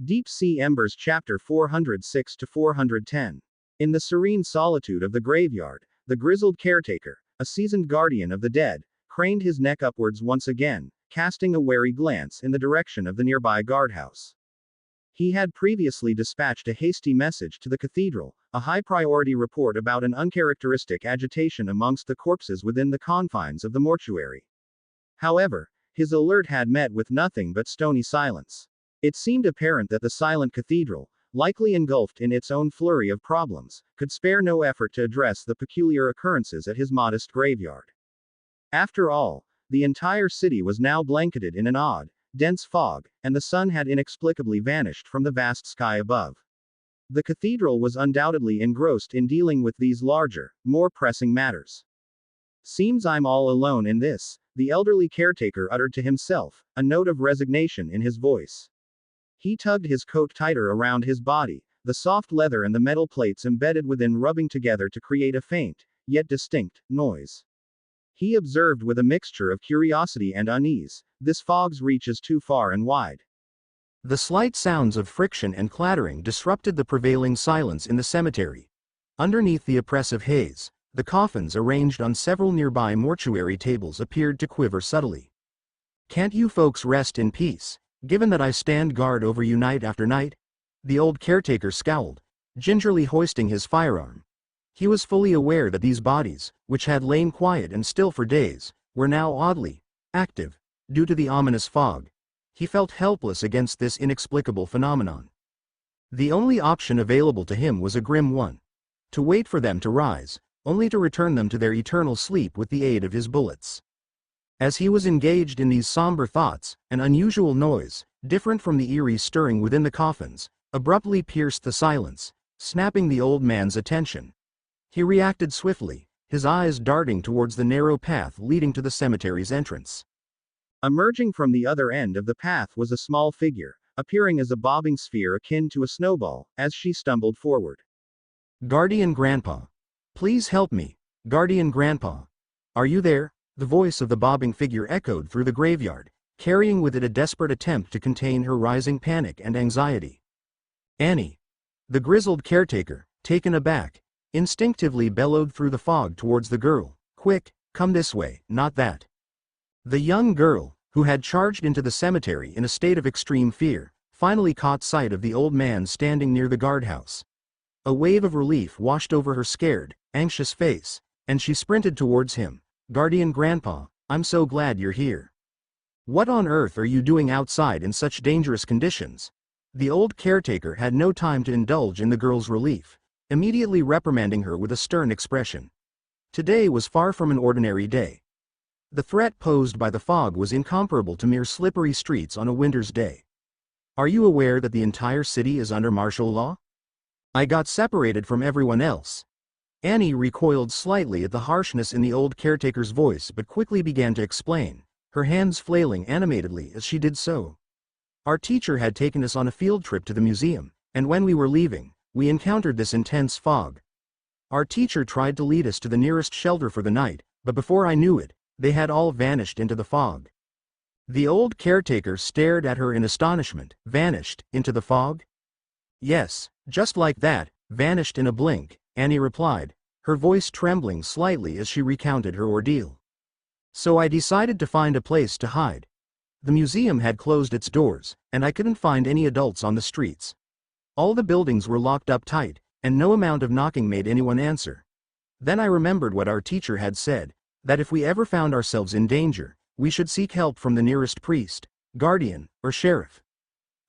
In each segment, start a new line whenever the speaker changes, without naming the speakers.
Deep Sea Embers Chapter 406 to 410. In the serene solitude of the graveyard, the grizzled caretaker, a seasoned guardian of the dead, craned his neck upwards once again, casting a wary glance in the direction of the nearby guardhouse. He had previously dispatched a hasty message to the cathedral, a high-priority report about an uncharacteristic agitation amongst the corpses within the confines of the mortuary. However, his alert had met with nothing but stony silence. It seemed apparent that the silent cathedral, likely engulfed in its own flurry of problems, could spare no effort to address the peculiar occurrences at his modest graveyard. After all, the entire city was now blanketed in an odd, dense fog, and the sun had inexplicably vanished from the vast sky above. The cathedral was undoubtedly engrossed in dealing with these larger, more pressing matters. "Seems I'm all alone in this," the elderly caretaker uttered to himself, a note of resignation in his voice. He tugged his coat tighter around his body, the soft leather and the metal plates embedded within rubbing together to create a faint, yet distinct, noise. He observed with a mixture of curiosity and unease, this fog's reach is too far and wide. The slight sounds of friction and clattering disrupted the prevailing silence in the cemetery. Underneath the oppressive haze, the coffins arranged on several nearby mortuary tables appeared to quiver subtly. "Can't you folks rest in peace, given that I stand guard over you night after night?" The old caretaker scowled, gingerly hoisting his firearm. He was fully aware that these bodies, which had lain quiet and still for days, were now oddly active, due to the ominous fog. He felt helpless against this inexplicable phenomenon. The only option available to him was a grim one: to wait for them to rise, only to return them to their eternal sleep with the aid of his bullets. As he was engaged in these somber thoughts, an unusual noise, different from the eerie stirring within the coffins, abruptly pierced the silence, snapping the old man's attention. He reacted swiftly, his eyes darting towards the narrow path leading to the cemetery's entrance. Emerging from the other end of the path was a small figure, appearing as a bobbing sphere akin to a snowball, as she stumbled forward. "Guardian Grandpa. Please help me, Guardian Grandpa. Are you there?" The voice of the bobbing figure echoed through the graveyard, carrying with it a desperate attempt to contain her rising panic and anxiety. "Annie." The grizzled caretaker, taken aback, instinctively bellowed through the fog towards the girl. "Quick, come this way, not that." The young girl, who had charged into the cemetery in a state of extreme fear, finally caught sight of the old man standing near the guardhouse. A wave of relief washed over her scared, anxious face, and she sprinted towards him. "Guardian Grandpa, I'm so glad you're here. What on earth are you doing outside in such dangerous conditions?" The old caretaker had no time to indulge in the girl's relief, immediately reprimanding her with a stern expression. Today was far from an ordinary day. The threat posed by the fog was incomparable to mere slippery streets on a winter's day. "Are you aware that the entire city is under martial law? I got separated from everyone else." Annie recoiled slightly at the harshness in the old caretaker's voice but quickly began to explain, her hands flailing animatedly as she did so. "Our teacher had taken us on a field trip to the museum, and when we were leaving, we encountered this intense fog. Our teacher tried to lead us to the nearest shelter for the night, but before I knew it, they had all vanished into the fog." The old caretaker stared at her in astonishment. "Vanished into the fog?" "Yes, just like that, vanished in a blink," Annie replied, her voice trembling slightly as she recounted her ordeal. "So I decided to find a place to hide. The museum had closed its doors, and I couldn't find any adults on the streets. All the buildings were locked up tight, and no amount of knocking made anyone answer. Then I remembered what our teacher had said, that if we ever found ourselves in danger, we should seek help from the nearest priest, guardian, or sheriff.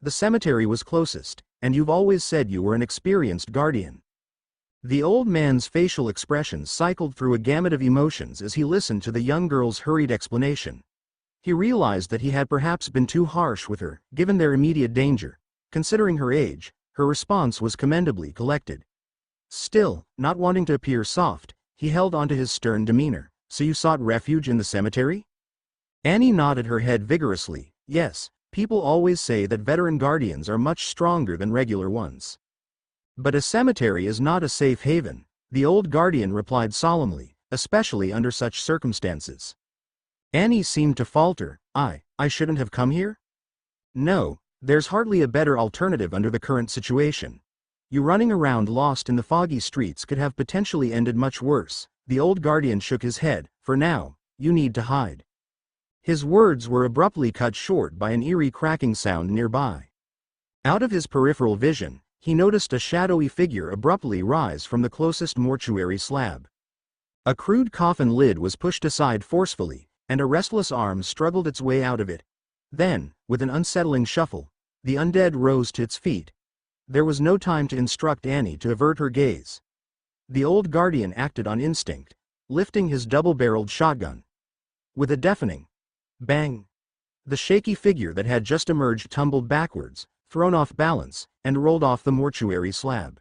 The cemetery was closest, and you've always said you were an experienced guardian." The old man's facial expressions cycled through a gamut of emotions as he listened to the young girl's hurried explanation. He realized that he had perhaps been too harsh with her, given their immediate danger. Considering her age, her response was commendably collected. Still, not wanting to appear soft, he held on to his stern demeanor. "So you sought refuge in the cemetery?" Annie nodded her head vigorously. "Yes, people always say that veteran guardians are much stronger than regular ones. But a cemetery is not a safe haven," the old guardian replied solemnly, "especially under such circumstances." Annie seemed to falter. I shouldn't have come here?" "No,
There's hardly a better alternative under the current situation. You running around lost in the foggy streets could have potentially ended much worse. The old guardian shook his head. For now, you need to hide. His words were abruptly cut short by an eerie cracking sound nearby. Out of his peripheral vision, he noticed a shadowy figure abruptly rise from the closest mortuary slab. A crude coffin lid was pushed aside forcefully, and a restless arm struggled its way out of it. Then, with an unsettling shuffle, the undead rose to its feet. There was no time to instruct Annie to avert her gaze. The old guardian acted on instinct, lifting his double-barreled shotgun. With a deafening bang, the shaky figure that had just emerged tumbled backwards, thrown off balance, and rolled off the mortuary slab.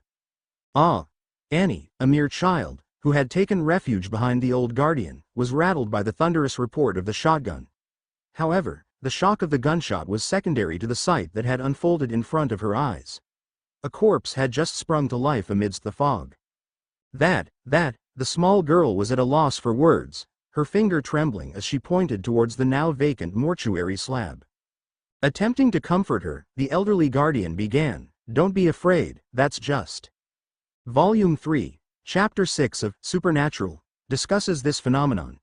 Annie, a mere child, who had taken refuge behind the old guardian, was rattled by the thunderous report of the shotgun. However, the shock of the gunshot was secondary to the sight that had unfolded in front of her eyes. A corpse had just sprung to life amidst the fog. The small girl was at a loss for words, her finger trembling as she pointed towards the now vacant mortuary slab. Attempting to comfort her, the elderly guardian began, "Don't be afraid, that's just." Volume 3, Chapter 6 of Supernatural discusses this phenomenon.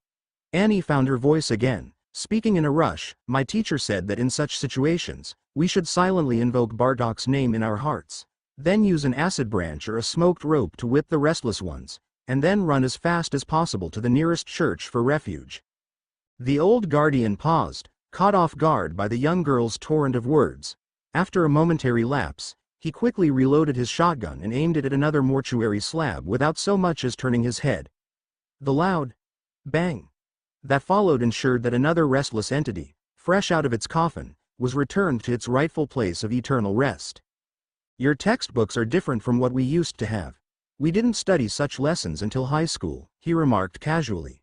Annie found her voice again, speaking in a rush. "My teacher said that in such situations, we should silently invoke Bartok's name in our hearts, then use an acid branch or a smoked rope to whip the restless ones, and then run as fast as possible to the nearest church for refuge." The old guardian paused, caught off guard by the young girl's torrent of words. After a momentary lapse, he quickly reloaded his shotgun and aimed it at another mortuary slab without so much as turning his head. The loud bang that followed ensured that another restless entity, fresh out of its coffin, was returned to its rightful place of eternal rest. "Your textbooks are different from what we used to have. We didn't study such lessons until high school," he remarked casually.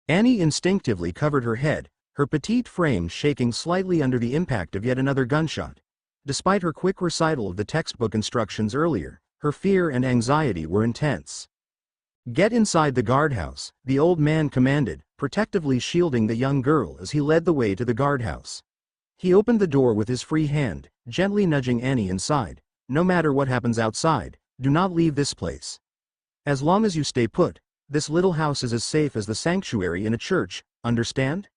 Annie instinctively covered her head, her petite frame shaking slightly under the impact of yet another gunshot. Despite her quick recital of the textbook instructions earlier, her fear and anxiety were intense. "Get inside the guardhouse," the old man commanded, protectively shielding the young girl as he led the way to the guardhouse. He opened the door with his free hand, gently nudging Annie inside. "No matter what happens outside, do not leave this place. As long as you stay put, this little house is as safe as the sanctuary in a church, understand?"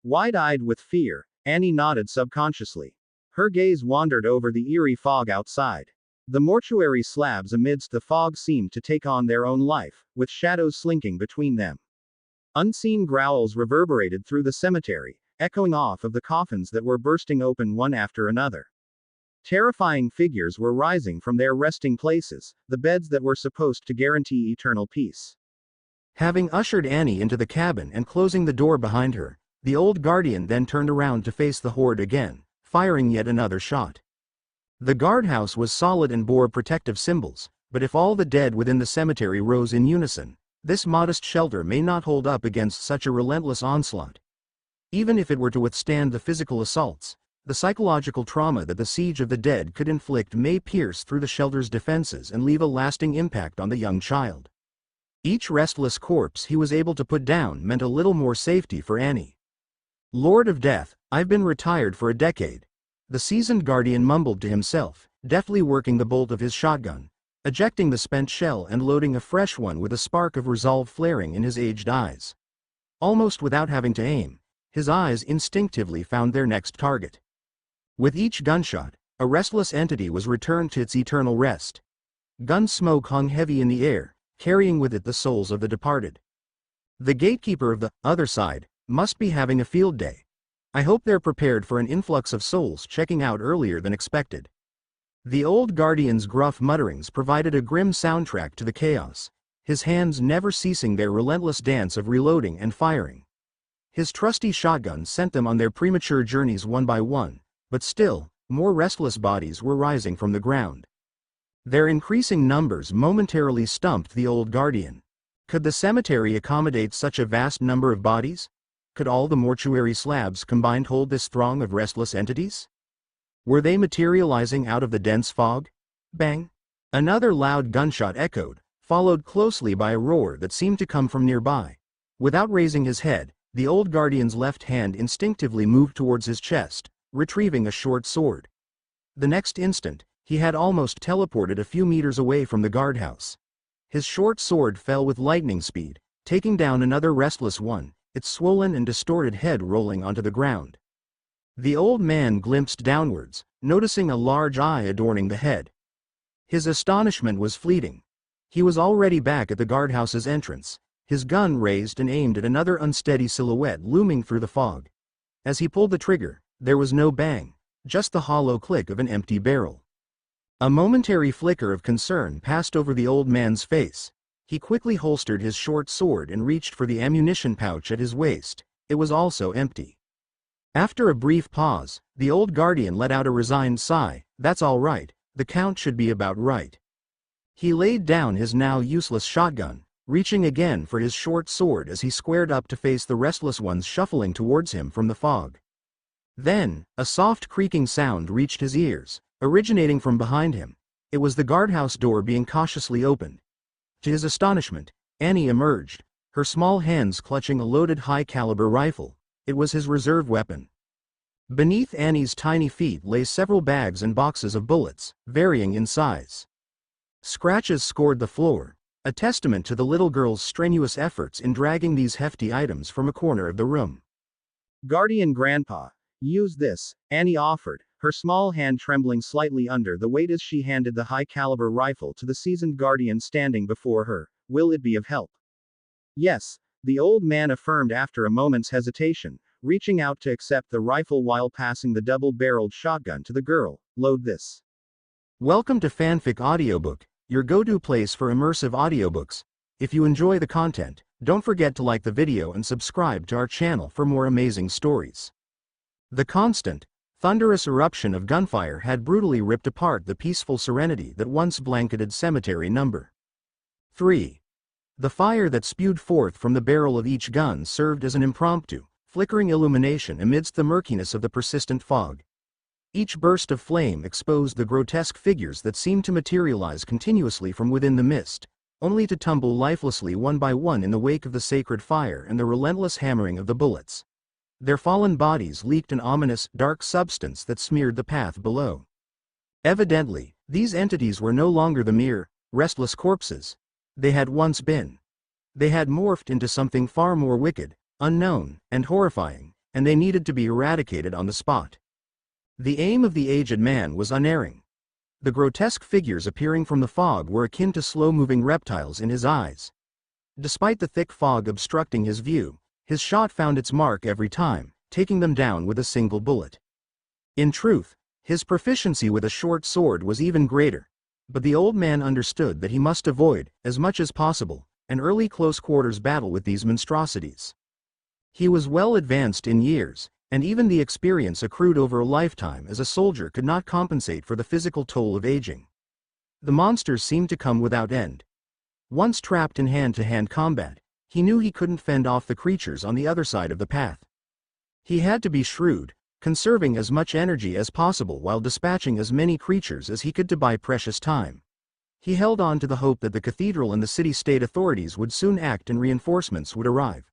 Wide-eyed with fear, Annie nodded subconsciously. Her gaze wandered over the eerie fog outside. The mortuary slabs amidst the fog seemed to take on their own life, with shadows slinking between them. Unseen growls reverberated through the cemetery, echoing off of the coffins that were bursting open one after another. Terrifying figures were rising from their resting places, the beds that were supposed to guarantee eternal peace. Having ushered Annie into the cabin and closing the door behind her, the old guardian then turned around to face the horde again, firing yet another shot. The guardhouse was solid and bore protective symbols, but if all the dead within the cemetery rose in unison, this modest shelter may not hold up against such a relentless onslaught. Even if it were to withstand the physical assaults, the psychological trauma that the siege of the dead could inflict may pierce through the shelter's defenses and leave a lasting impact on the young child. Each restless corpse he was able to put down meant a little more safety for Annie. "Lord of Death, I've been retired for a decade," the seasoned guardian mumbled to himself, deftly working the bolt of his shotgun, ejecting the spent shell and loading a fresh one with a spark of resolve flaring in his aged eyes. Almost without having to aim, his eyes instinctively found their next target. With each gunshot, a restless entity was returned to its eternal rest. Gun smoke hung heavy in the air, carrying with it the souls of the departed. The gatekeeper of the other side must be having a field day. I hope they're prepared for an influx of souls checking out earlier than expected. The old guardian's gruff mutterings provided a grim soundtrack to the chaos, his hands never ceasing their relentless dance of reloading and firing. His trusty shotgun sent them on their premature journeys one by one, but still, more restless bodies were rising from the ground. Their increasing numbers momentarily stumped the old guardian. Could the cemetery accommodate such a vast number of bodies? Could all the mortuary slabs combined hold this throng of restless entities? Were they materializing out of the dense fog? Bang! Another loud gunshot echoed, followed closely by a roar that seemed to come from nearby. Without raising his head, the old guardian's left hand instinctively moved towards his chest,
retrieving a short sword. The next instant, he had almost teleported a few meters away from the guardhouse. His short sword fell with lightning speed, taking down another restless one, its swollen and distorted head rolling onto the ground. The old man glimpsed downwards, noticing a large eye adorning the head. His astonishment was fleeting. He was already back at the guardhouse's entrance, his gun raised and aimed at another unsteady silhouette looming through the fog. As he pulled the trigger, there was no bang, just the hollow click of an empty barrel. A momentary flicker of concern passed over the old man's face. He quickly holstered his short sword and reached for the ammunition pouch at his waist. It was also empty. After a brief pause, the old guardian let out a resigned sigh. "That's all right, the count should be about right." He laid down his now useless shotgun, reaching again for his short sword as he squared up to face the restless ones shuffling towards him from the fog. Then, a soft creaking sound reached his ears, originating from behind him. It was the guardhouse door being cautiously opened. To his astonishment, Annie emerged, her small hands clutching a loaded high-caliber rifle. It was his reserve weapon. Beneath Annie's tiny feet lay several bags and boxes of bullets, varying in size. Scratches scored the floor, a testament to the little girl's strenuous efforts in dragging these hefty items from a corner of the room.
"Guardian Grandpa, use this," Annie offered, her small hand trembling slightly under the weight as she handed the high-caliber rifle to the seasoned guardian standing before her. "Will it be of help?" "Yes," the old man affirmed after a moment's hesitation, reaching out to accept the rifle while passing the double-barreled shotgun to the girl. "Load this."
Welcome to Fanfic Audiobook, your go-to place for immersive audiobooks. If you enjoy the content, don't forget to like the video and subscribe to our channel for more amazing stories. The constant, thunderous eruption of gunfire had brutally ripped apart the peaceful serenity that once blanketed Cemetery No. 3. The fire that spewed forth from the barrel of each gun served as an impromptu, flickering illumination amidst the murkiness of the persistent fog. Each burst of flame exposed the grotesque figures that seemed to materialize continuously from within the mist, only to tumble lifelessly one by one in the wake of the sacred fire and the relentless hammering of the bullets. Their fallen bodies leaked an ominous, dark substance that smeared the path below. Evidently, these entities were no longer the mere, restless corpses they had once been. They had morphed into something far more wicked, unknown, and horrifying, and they needed to be eradicated on the spot. The aim of the aged man was unerring. The grotesque figures appearing from the fog were akin to slow-moving reptiles in his eyes. Despite the thick fog obstructing his view, his shot found its mark every time, taking them down with a single bullet. In truth, his proficiency with a short sword was even greater, but the old man understood that he must avoid, as much as possible, an early close-quarters battle with these monstrosities. He was well advanced in years, and even the experience accrued over a lifetime as a soldier could not compensate for the physical toll of aging. The monsters seemed to come without end. Once trapped in hand-to-hand combat, he knew he couldn't fend off the creatures on the other side of the path. He had to be shrewd, conserving as much energy as possible while dispatching as many creatures as he could to buy precious time. He held on to the hope that the cathedral and the city-state authorities would soon act and reinforcements would arrive.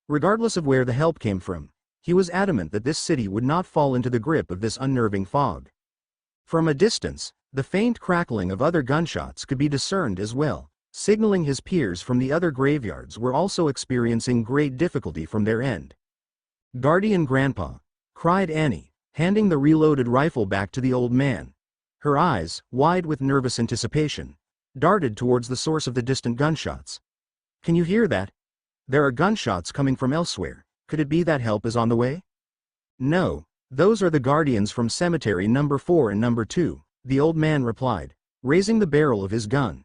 Regardless of where the help came from, he was adamant that this city would not fall into the grip of this unnerving fog. From a distance, the faint crackling of other gunshots could be discerned as well, signaling his peers from the other graveyards were also experiencing great difficulty from their end. "Guardian Grandpa," cried Annie, handing the reloaded rifle back to the old man. Her eyes, wide with nervous anticipation, darted towards the source of the distant gunshots. "Can you hear that? There are gunshots coming from elsewhere. Could it be that help is on the way?" "No, those are the guardians from Cemetery No. 4 and No. 2, the old man replied, raising the barrel of his gun.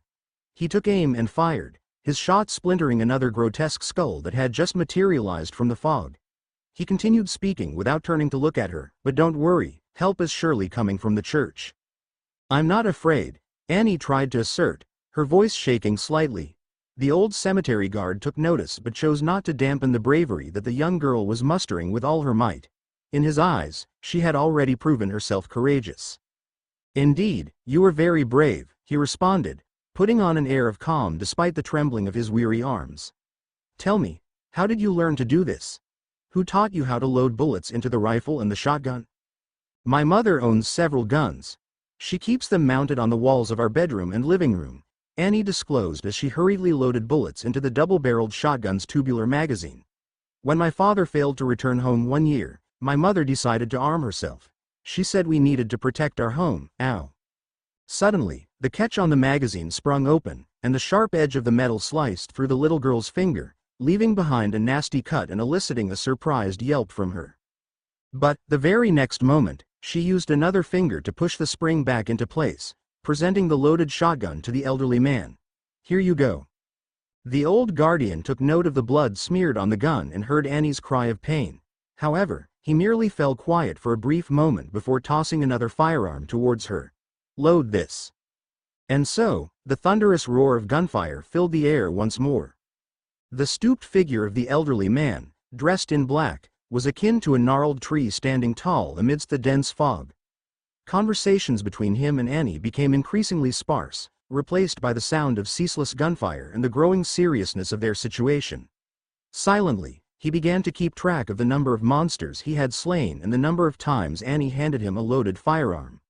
He took aim and fired, his shot splintering another grotesque skull that had just materialized from the fog. He continued speaking without turning to look at her, "But don't worry, help is surely coming from the church." "I'm not afraid," Annie tried to assert, her voice shaking slightly. The old cemetery guard took notice but chose not to dampen the bravery that the young girl was mustering with all her might. In his eyes, she had already proven herself courageous. "Indeed, you are very brave," he responded, putting on an air of calm despite the trembling of his weary arms. "Tell me, how did you learn to do this? Who taught you how to load bullets into the rifle and the shotgun?" My mother owns several guns. She keeps them mounted on the walls of our bedroom and living room, Annie disclosed as she hurriedly loaded bullets into the double-barreled shotgun's tubular magazine. When my father failed to return home 1 year, my mother decided to arm herself. She said we needed to protect our home. Ow. Suddenly, the catch on the magazine sprung open, and the sharp edge of the metal sliced through the little girl's finger, leaving behind a nasty cut and eliciting a surprised yelp from her. But, the very next moment, she used another finger to push the spring back into place, presenting the loaded shotgun to the elderly man. Here you go. The old guardian took note of the blood smeared on the gun and heard Annie's cry of pain. However, he merely fell quiet for a brief moment before tossing another firearm towards her. Load this. And so, the thunderous roar of gunfire filled the air once more. The stooped figure of the elderly man, dressed in black, was akin to a gnarled tree standing tall amidst the dense fog. Conversations between him and Annie became increasingly sparse, replaced by the sound of ceaseless gunfire and the growing seriousness of their situation. Silently, he began to keep track of the number of monsters he had slain and the number of times Annie handed him a loaded firearm.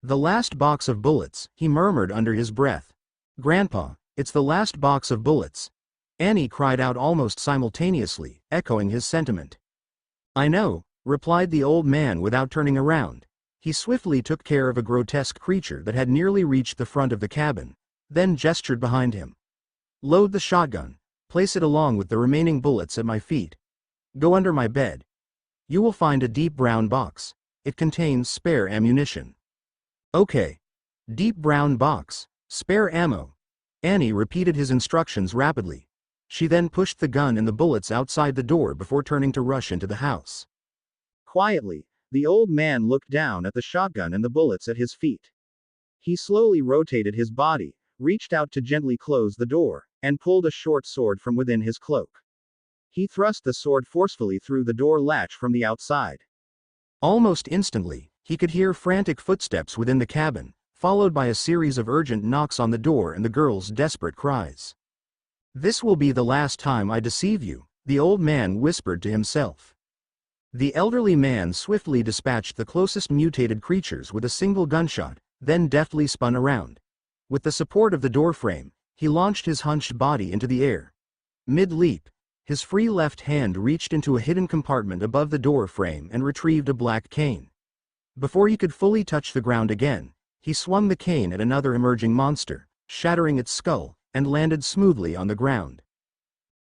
The last box of bullets, he murmured under his breath. Grandpa, it's the last box of bullets. Annie cried out almost simultaneously, echoing his sentiment. I know, replied the old man without turning around. He swiftly took care of a grotesque creature that had nearly reached the front of the cabin, then gestured behind him. Load the shotgun, place it along with the remaining bullets at my feet. Go under my bed. You will find a deep brown box. It contains spare ammunition. Okay. Deep brown box, spare ammo. Annie repeated his instructions rapidly. She then pushed the gun and the bullets outside the door before turning to rush into the house.
Quietly, the old man looked down at the shotgun and the bullets at his feet. He slowly rotated his body, reached out to gently close the door, and pulled a short sword from within his cloak. He thrust the sword forcefully through the door latch from the outside.
Almost instantly, he could hear frantic footsteps within the cabin, followed by a series of urgent knocks on the door and the girl's desperate cries. This will be the last time I deceive you, the old man whispered to himself. The elderly man swiftly dispatched the closest mutated creatures with a single gunshot, then deftly spun around. With the support of the doorframe, he launched his hunched body into the air. Mid-leap, his free left hand reached into a hidden compartment above the door frame and retrieved a black cane. Before he could fully touch the ground again, he swung the cane at another emerging monster, shattering its skull, and landed smoothly on the ground.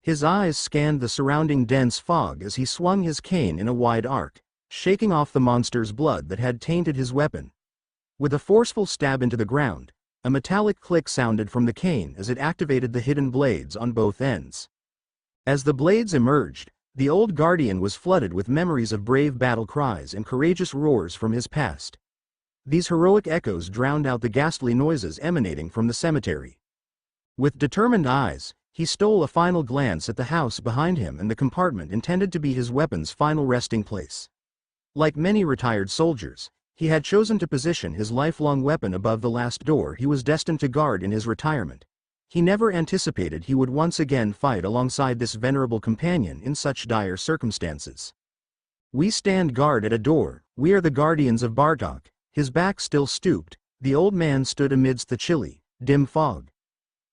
His eyes scanned the surrounding dense fog as he swung his cane in a wide arc, shaking off the monster's blood that had tainted his weapon. With a forceful stab into the ground, a metallic click sounded from the cane as it activated the hidden blades on both ends. As the blades emerged, the old guardian was flooded with memories of brave battle cries and courageous roars from his past. These heroic echoes drowned out the ghastly noises emanating from the cemetery. With determined eyes, he stole a final glance at the house behind him and the compartment intended to be his weapon's final resting place. Like many retired soldiers, he had chosen to position his lifelong weapon above the last door he was destined to guard in his retirement. He never anticipated he would once again fight alongside this venerable companion in such dire circumstances. We stand guard at a door, we are the guardians of Bartok. His back still stooped, the old man stood amidst the chilly, dim fog.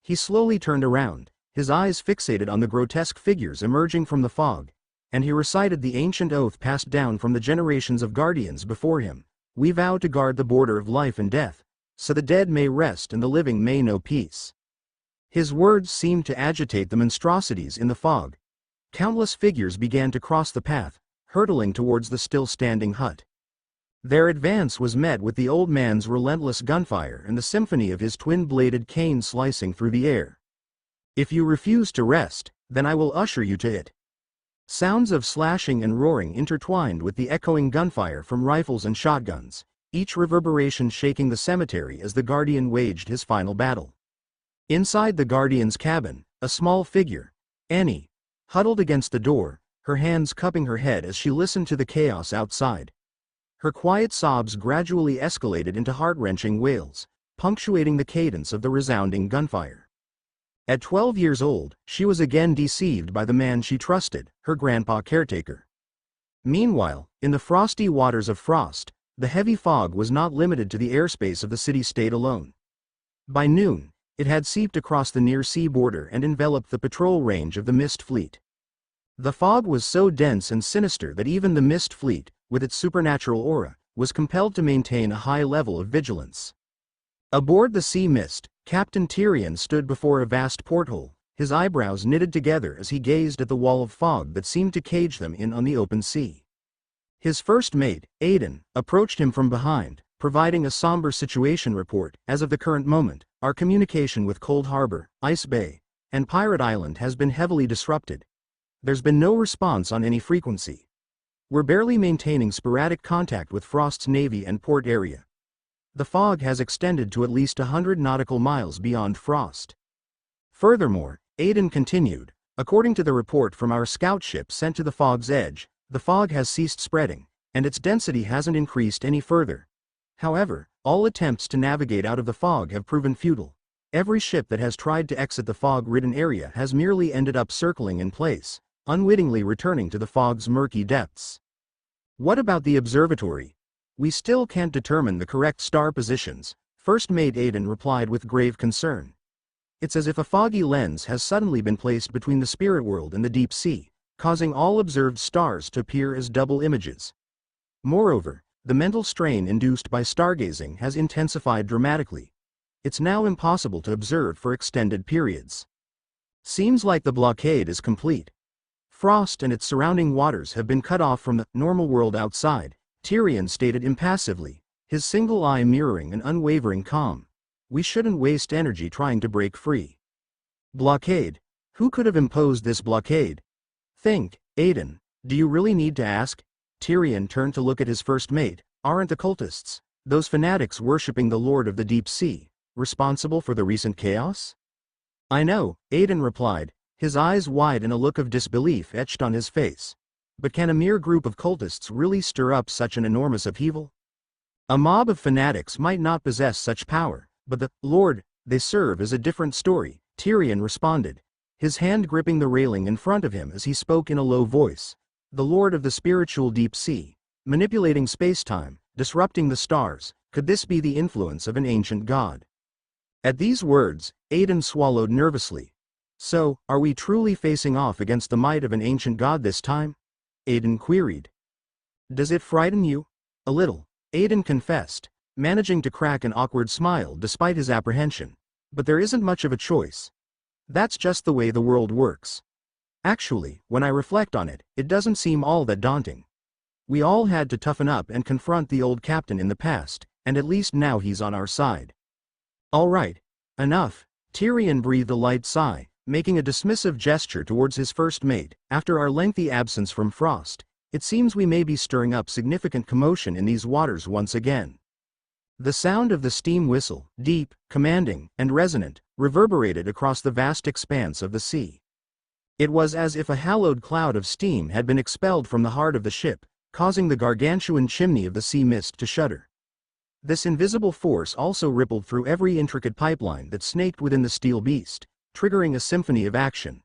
He slowly turned around, his eyes fixated on the grotesque figures emerging from the fog, and he recited the ancient oath passed down from the generations of guardians before him. We vow to guard the border of life and death, so the dead may rest and the living may know peace. His words seemed to agitate the monstrosities in the fog. Countless figures began to cross the path, hurtling towards the still-standing hut. Their advance was met with the old man's relentless gunfire and the symphony of his twin-bladed cane slicing through the air. If you refuse to rest, then I will usher you to it. Sounds of slashing and roaring intertwined with the echoing gunfire from rifles and shotguns, each reverberation shaking the cemetery as the guardian waged his final battle. Inside the guardian's cabin, a small figure, Annie, huddled against the door, her hands cupping her head as she listened to the chaos outside. Her quiet sobs gradually escalated into heart-wrenching wails, punctuating the cadence of the resounding gunfire. At 12 years old, she was again deceived by the man she trusted, her grandpa caretaker. Meanwhile, in the frosty waters of Frost, The heavy fog was not limited to the airspace of the city-state alone. By noon, it had seeped across the near-sea border and enveloped the patrol range of the Mist Fleet. The fog was so dense and sinister that even the Mist Fleet, with its supernatural aura, was compelled to maintain a high level of vigilance. Aboard the Sea Mist, Captain Tyrion stood before a vast porthole, his eyebrows knitted together as he gazed at the wall of fog that seemed to cage them in on the open sea. His first mate, Aiden, approached him from behind, providing a somber situation report. As of the current moment, our communication with Cold Harbor, Ice Bay, and Pirate Island has been heavily disrupted. There's been no response on any frequency. We're barely maintaining sporadic contact with Frost's navy and port area. The fog has extended to at least 100 nautical miles beyond Frost. Furthermore, Aiden continued, according to the report from our scout ship sent to the fog's edge, the fog has ceased spreading, and its density hasn't increased any further. However, all attempts to navigate out of the fog have proven futile. Every ship that has tried to exit the fog-ridden area has merely ended up circling in place, unwittingly returning to the fog's murky depths. What about the observatory? We still can't determine the correct star positions, First Mate Aiden replied with grave concern. It's as if a foggy lens has suddenly been placed between the spirit world and the deep sea, causing all observed stars to appear as double images. Moreover, the mental strain induced by stargazing has intensified dramatically. It's now impossible to observe for extended periods. Seems like the blockade is complete. Frost and its surrounding waters have been cut off from the normal world outside, Tyrion stated impassively, his single eye mirroring an unwavering calm. We shouldn't waste energy trying to break free. Blockade? Who could have imposed this blockade? Think, Aiden, do you really need to ask? Tyrion turned to look at his first mate. Aren't the cultists, those fanatics worshipping the Lord of the Deep Sea, responsible for the recent chaos? I know, Aiden replied, his eyes wide and a look of disbelief etched on his face. But can a mere group of cultists really stir up such an enormous upheaval? A mob of fanatics might not possess such power, but the Lord they serve is a different story, Tyrion responded, his hand gripping the railing in front of him as he spoke in a low voice. The Lord of the spiritual deep sea, manipulating space-time, disrupting the stars, could this be the influence of an ancient god? At these words, Aiden swallowed nervously. So, are we truly facing off against the might of an ancient god this time? Aiden queried. Does it frighten you? A little, Aiden confessed, managing to crack an awkward smile despite his apprehension. But there isn't much of a choice. That's just the way the world works. Actually, when I reflect on it, it doesn't seem all that daunting. We all had to toughen up and confront the old captain in the past, and at least now he's on our side. All right, enough, Tyrion breathed a light sigh, making a dismissive gesture towards his first mate. After our lengthy absence from Frost, it seems we may be stirring up significant commotion in these waters once again. The sound of the steam whistle, deep, commanding, and resonant, reverberated across the vast expanse of the sea. It was as if a hallowed cloud of steam had been expelled from the heart of the ship, causing the gargantuan chimney of the sea mist to shudder. This invisible force also rippled through every intricate pipeline that snaked within the steel beast, triggering a symphony of action.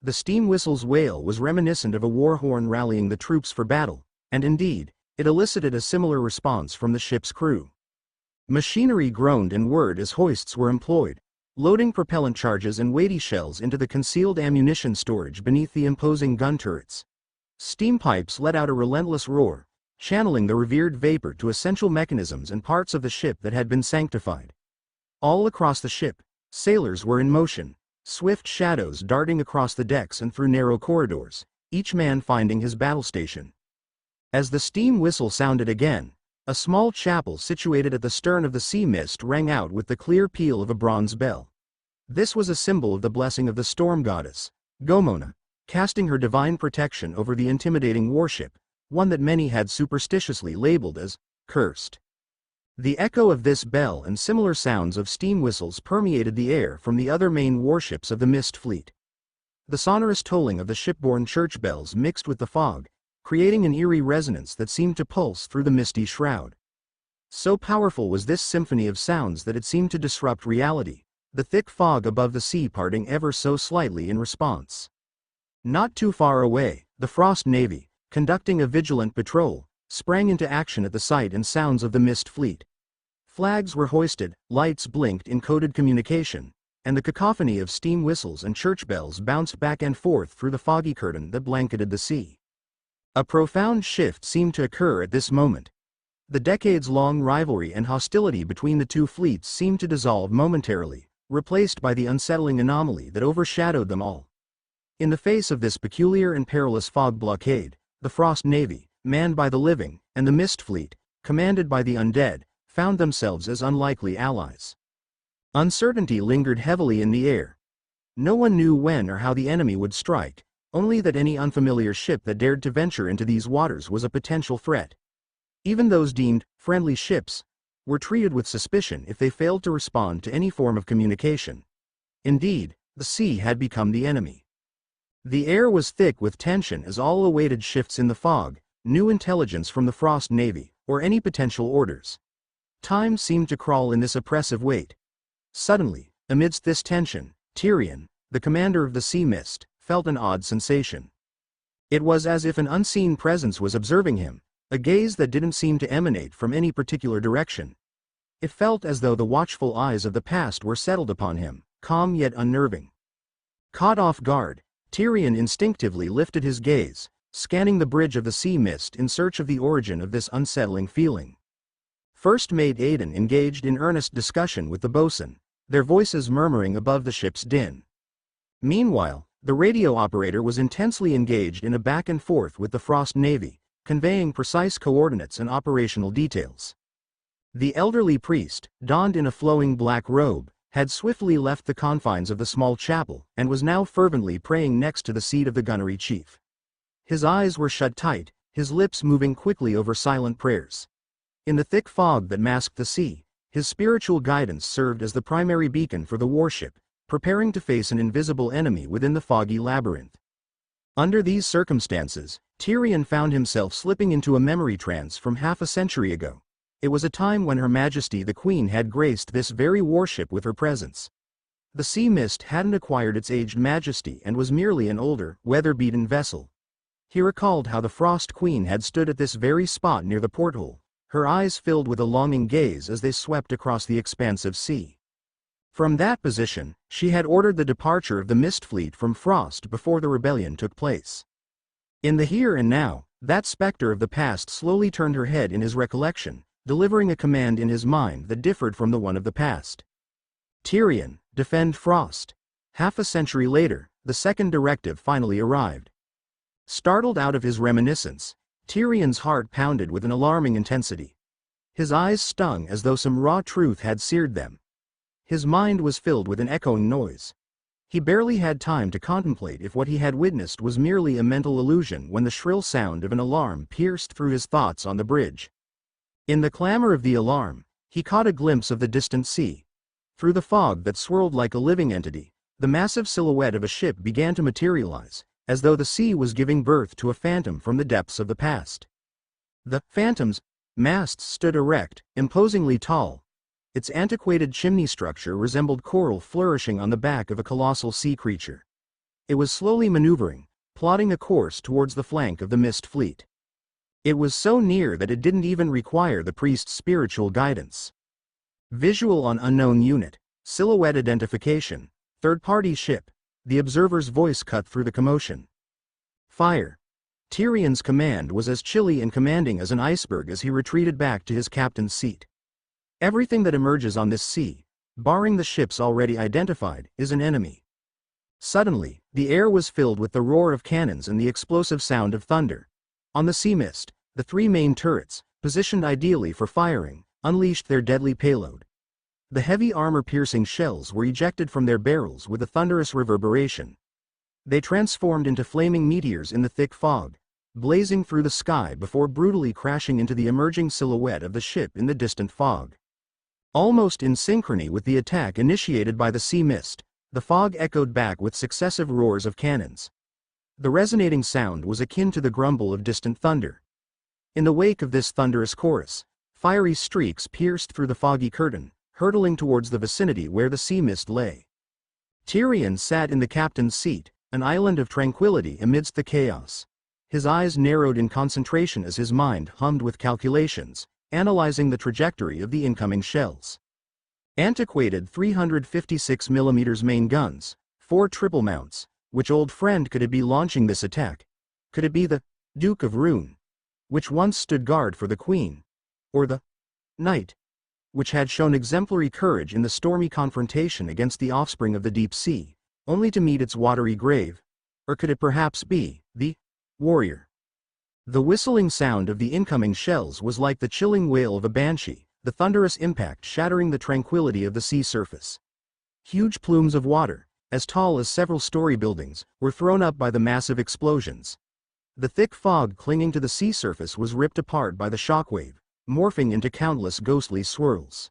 The steam whistle's wail was reminiscent of a war horn rallying the troops for battle, and indeed, it elicited a similar response from the ship's crew. Machinery groaned and whirred as hoists were employed, loading propellant charges and weighty shells into the concealed ammunition storage beneath the imposing gun turrets. Steam pipes let out a relentless roar, channeling the revered vapor to essential mechanisms and parts of the ship that had been sanctified. All across the ship, sailors were in motion, swift shadows darting across the decks and through narrow corridors, each man finding his battle station. As the steam whistle sounded again, a small chapel situated at the stern of the sea mist rang out with the clear peal of a bronze bell. This was a symbol of the blessing of the storm goddess, Gomona, casting her divine protection over the intimidating warship, one that many had superstitiously labeled as cursed. The echo of this bell and similar sounds of steam whistles permeated the air from the other main warships of the Mist Fleet. The sonorous tolling of the shipborne church bells mixed with the fog, creating an eerie resonance that seemed to pulse through the misty shroud. So powerful was this symphony of sounds that it seemed to disrupt reality, the thick fog above the sea parting ever so slightly in response. Not too far away, the Frost Navy, conducting a vigilant patrol, sprang into action at the sight and sounds of the mist fleet. Flags were hoisted, lights blinked in coded communication, and the cacophony of steam whistles and church bells bounced back and forth through the foggy curtain that blanketed the sea. A profound shift seemed to occur at this moment. The decades-long rivalry and hostility between the two fleets seemed to dissolve momentarily, replaced by the unsettling anomaly that overshadowed them all. In the face of this peculiar and perilous fog blockade, the Frost Navy, manned by the living, and the Mist Fleet, commanded by the undead, found themselves as unlikely allies. Uncertainty lingered heavily in the air. No one knew when or how the enemy would strike, only that any unfamiliar ship that dared to venture into these waters was a potential threat. Even those deemed friendly ships were treated with suspicion if they failed to respond to any form of communication. Indeed, the sea had become the enemy. The air was thick with tension as all awaited shifts in the fog, new intelligence from the Frost Navy, or any potential orders. Time seemed to crawl in this oppressive weight. Suddenly, amidst this tension, Tyrion, the commander of the Sea Mist, felt an odd sensation. It was as if an unseen presence was observing him, a gaze that didn't seem to emanate from any particular direction. It felt as though the watchful eyes of the past were settled upon him, calm yet unnerving. Caught off guard, Tyrion instinctively lifted his gaze, scanning the bridge of the Sea Mist in search of the origin of this unsettling feeling. First Mate Aidan engaged in earnest discussion with the bosun, their voices murmuring above the ship's din. Meanwhile, the radio operator was intensely engaged in a back and forth with the Frost Navy, conveying precise coordinates and operational details. The elderly priest, donned in a flowing black robe, had swiftly left the confines of the small chapel and was now fervently praying next to the seat of the gunnery chief. His eyes were shut tight, his lips moving quickly over silent prayers. In the thick fog that masked the sea, his spiritual guidance served as the primary beacon for the warship, preparing to face an invisible enemy within the foggy labyrinth. Under these circumstances, Tyrion found himself slipping into a memory trance from half a century ago. It was a time when Her Majesty the Queen had graced this very warship with her presence. The Sea Mist hadn't acquired its aged majesty and was merely an older, weather-beaten vessel. He recalled how the Frost Queen had stood at this very spot near the porthole, her eyes filled with a longing gaze as they swept across the expansive sea. From that position, she had ordered the departure of the Mist Fleet from Frost before the rebellion took place. In the here and now, that specter of the past slowly turned her head in his recollection, delivering a command in his mind that differed from the one of the past. Tyrion, defend Frost. Half a century later, the second directive finally arrived. Startled out of his reminiscence, Tyrion's heart pounded with an alarming intensity. His eyes stung as though some raw truth had seared them. His mind was filled with an echoing noise. He barely had time to contemplate if what he had witnessed was merely a mental illusion when the shrill sound of an alarm pierced through his thoughts on the bridge. In the clamor of the alarm, he caught a glimpse of the distant sea. Through the fog that swirled like a living entity, the massive silhouette of a ship began to materialize, as though the sea was giving birth to a phantom from the depths of the past. The phantom's masts stood erect, imposingly tall. Its antiquated chimney structure resembled coral flourishing on the back of a colossal sea creature. It was slowly maneuvering, plotting a course towards the flank of the Mist Fleet. It was so near that it didn't even require the priest's spiritual guidance. Visual on unknown unit, silhouette identification, third-party ship, the observer's voice cut through the commotion. Fire. Tyrion's command was as chilly and commanding as an iceberg as he retreated back to his captain's seat. Everything that emerges on this sea, barring the ships already identified, is an enemy. Suddenly, the air was filled with the roar of cannons and the explosive sound of thunder. On the Sea Mist, the three main turrets, positioned ideally for firing, unleashed their deadly payload. The heavy armor-piercing shells were ejected from their barrels with a thunderous reverberation. They transformed into flaming meteors in the thick fog, blazing through the sky before brutally crashing into the emerging silhouette of the ship in the distant fog. Almost in synchrony with the attack initiated by the Sea Mist, the fog echoed back with successive roars of cannons. The resonating sound was akin to the grumble of distant thunder. In the wake of this thunderous chorus, fiery streaks pierced through the foggy curtain, hurtling towards the vicinity where the Sea Mist lay. Tyrion sat in the captain's seat, an island of tranquility amidst the chaos. His eyes narrowed in concentration as his mind hummed with calculations, analyzing the trajectory of the incoming shells. Antiquated 356mm main guns, 4 triple mounts. Which old friend could it be launching this attack? Could it be the Duke of Roon, which once stood guard for the Queen? Or the Knight, which had shown exemplary courage in the stormy confrontation against the offspring of the deep sea, only to meet its watery grave? Or could it perhaps be the Warrior? The whistling sound of the incoming shells was like the chilling wail of a banshee, the thunderous impact shattering the tranquility of the sea surface. Huge plumes of water, as tall as several-story buildings, were thrown up by the massive explosions. The thick fog clinging to the sea surface was ripped apart by the shockwave, morphing into countless ghostly swirls.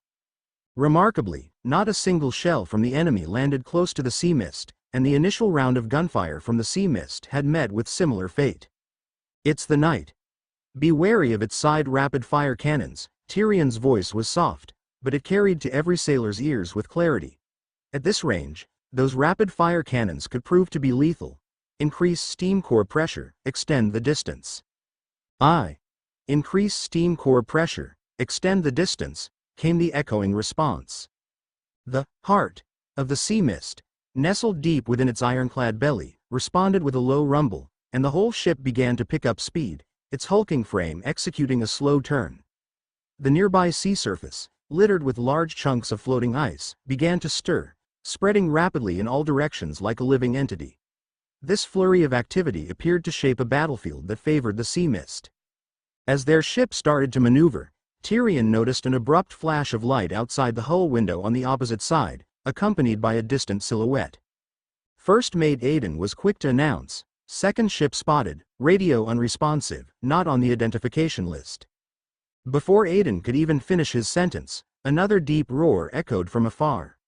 Remarkably, not a single shell from the enemy landed close to the sea mist, and the initial round of gunfire from the sea mist had met with similar fate. "It's the Knight. Be wary of its side rapid-fire cannons." Tyrion's voice was soft, but it carried to every sailor's ears with clarity. At this range, those rapid-fire cannons could prove to be lethal. Increase steam core pressure, extend the distance. "Aye. Increase steam core pressure, extend the distance," came the echoing response. The heart of the sea mist, nestled deep within its ironclad belly, responded with a low rumble, and the whole ship began to pick up speed, its hulking frame executing a slow turn. The nearby sea surface, littered with large chunks of floating ice, began to stir, spreading rapidly in all directions like a living entity. This flurry of activity appeared to shape a battlefield that favored the sea mist. As their ship started to maneuver, Tyrion noticed an abrupt flash of light outside the hull window on the opposite side, accompanied by a distant silhouette. First Mate Aiden was quick to announce, "Second ship spotted, radio unresponsive, not on the identification list." Before Aiden could even finish his sentence, another deep roar echoed from afar.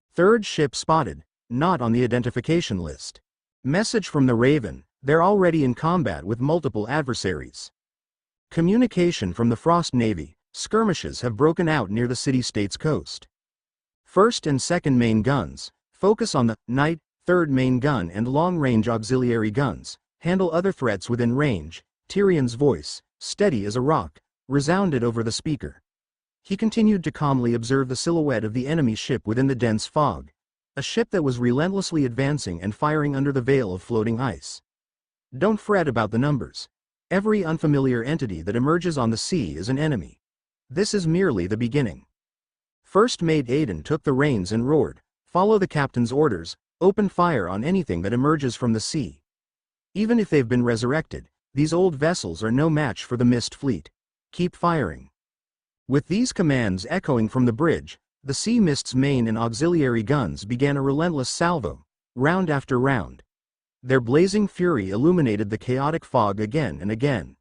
"Third ship spotted, not on the identification list. Message from the Raven, they're already in combat with multiple adversaries." Communication from the Frost Navy, skirmishes have broken out near the city-state's coast. First and second main guns, focus on the Knight, third main gun and long-range auxiliary guns, handle other threats within range. Tyrion's voice, steady as a rock, resounded over the speaker. He continued to calmly observe the silhouette of the enemy ship within the dense fog, a ship that was relentlessly advancing and firing under the veil of floating ice. "Don't fret about the numbers. Every unfamiliar entity that emerges on the sea is an enemy. This is merely the beginning." First Mate Aiden took the reins and roared, "Follow the captain's orders, open fire on anything that emerges from the sea. Even if they've been resurrected, these old vessels are no match for the Mist Fleet. Keep firing." With these commands echoing from the bridge, the Sea Mist's main and auxiliary guns began a relentless salvo, round after round. Their blazing fury illuminated the chaotic fog again and again.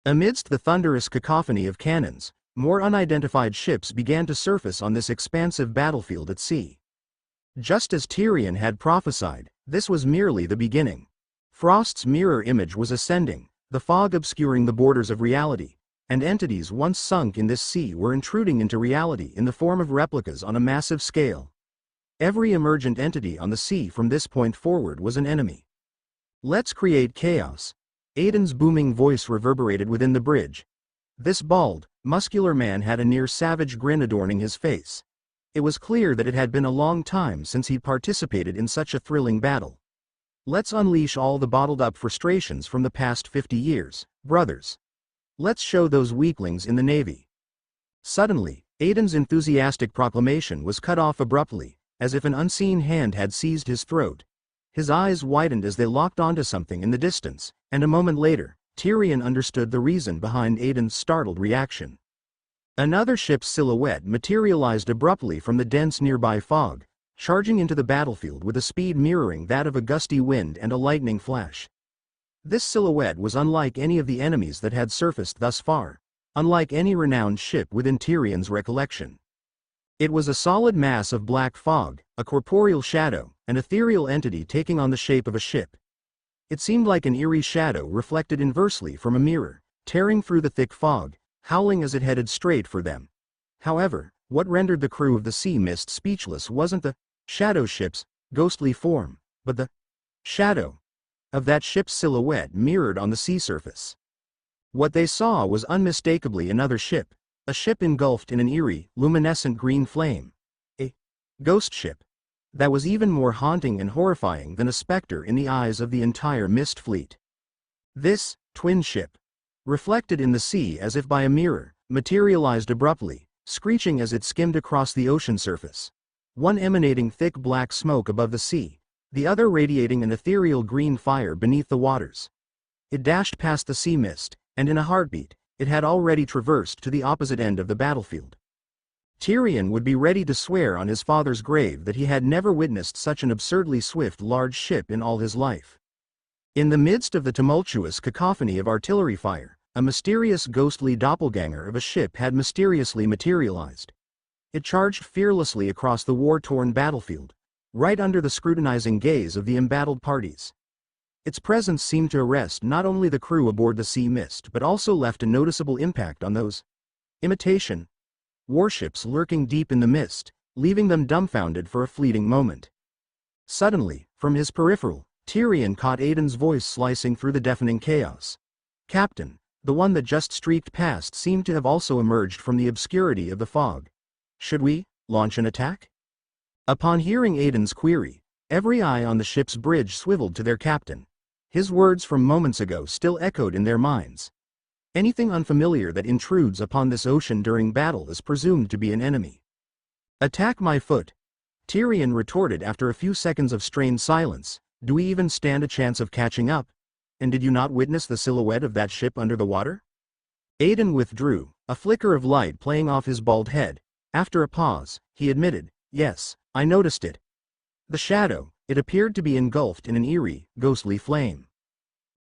Amidst the thunderous cacophony of cannons, more unidentified ships began to surface on this expansive battlefield at sea. Just as Tyrion had prophesied, this was merely the beginning. Frost's mirror image was ascending, the fog obscuring the borders of reality, and entities once sunk in this sea were intruding into reality in the form of replicas on a massive scale. Every emergent entity on the sea from this point forward was an enemy. "Let's create chaos." Aiden's booming voice reverberated within the bridge. This bald, muscular man had a near-savage grin adorning his face. It was clear that it had been a long time since he'd participated in such a thrilling battle. "Let's unleash all the bottled-up frustrations from the past 50 years, brothers. Let's show those weaklings in the Navy." Suddenly, Aiden's enthusiastic proclamation was cut off abruptly, as if an unseen hand had seized his throat. His eyes widened as they locked onto something in the distance, and a moment later, Tyrion understood the reason behind Aiden's startled reaction. Another ship's silhouette materialized abruptly from the dense nearby fog, charging into the battlefield with a speed mirroring that of a gusty wind and a lightning flash. This silhouette was unlike any of the enemies that had surfaced thus far, unlike any renowned ship within Tyrion's recollection. It was a solid mass of black fog, a corporeal shadow, an ethereal entity taking on the shape of a ship. It seemed like an eerie shadow reflected inversely from a mirror, tearing through the thick fog, howling as it headed straight for them. However, what rendered the crew of the Sea Mist speechless wasn't the shadow ship's ghostly form, but the shadow of that ship's silhouette mirrored on the sea surface. What they saw was unmistakably another ship, a ship engulfed in an eerie, luminescent green flame. A ghost ship that was even more haunting and horrifying than a specter in the eyes of the entire mist fleet. This twin ship, reflected in the sea as if by a mirror, materialized abruptly, screeching as it skimmed across the ocean surface. One emanating thick black smoke above the sea, the other radiating an ethereal green fire beneath the waters. It dashed past the sea mist, and in a heartbeat, it had already traversed to the opposite end of the battlefield. Tyrion would be ready to swear on his father's grave that he had never witnessed such an absurdly swift large ship in all his life. In the midst of the tumultuous cacophony of artillery fire, a mysterious ghostly doppelganger of a ship had mysteriously materialized. It charged fearlessly across the war-torn battlefield, right under the scrutinizing gaze of the embattled parties. Its presence seemed to arrest not only the crew aboard the Sea Mist but also left a noticeable impact on those imitation warships lurking deep in the mist, leaving them dumbfounded for a fleeting moment. Suddenly, from his peripheral, Tyrion caught Aiden's voice slicing through the deafening chaos. Captain, the one that just streaked past seemed to have also emerged from the obscurity of the fog. Should we launch an attack? Upon hearing Aiden's query, every eye on the ship's bridge swiveled to their captain. His words from moments ago still echoed in their minds. Anything unfamiliar that intrudes upon this ocean during battle is presumed to be an enemy. Attack my foot, Tyrion retorted after a few seconds of strained silence. Do we even stand a chance of catching up? And did you not witness the silhouette of that ship under the water? Aiden withdrew, a flicker of light playing off his bald head. After a pause, he admitted, yes, I noticed it. The shadow, it appeared to be engulfed in an eerie, ghostly flame.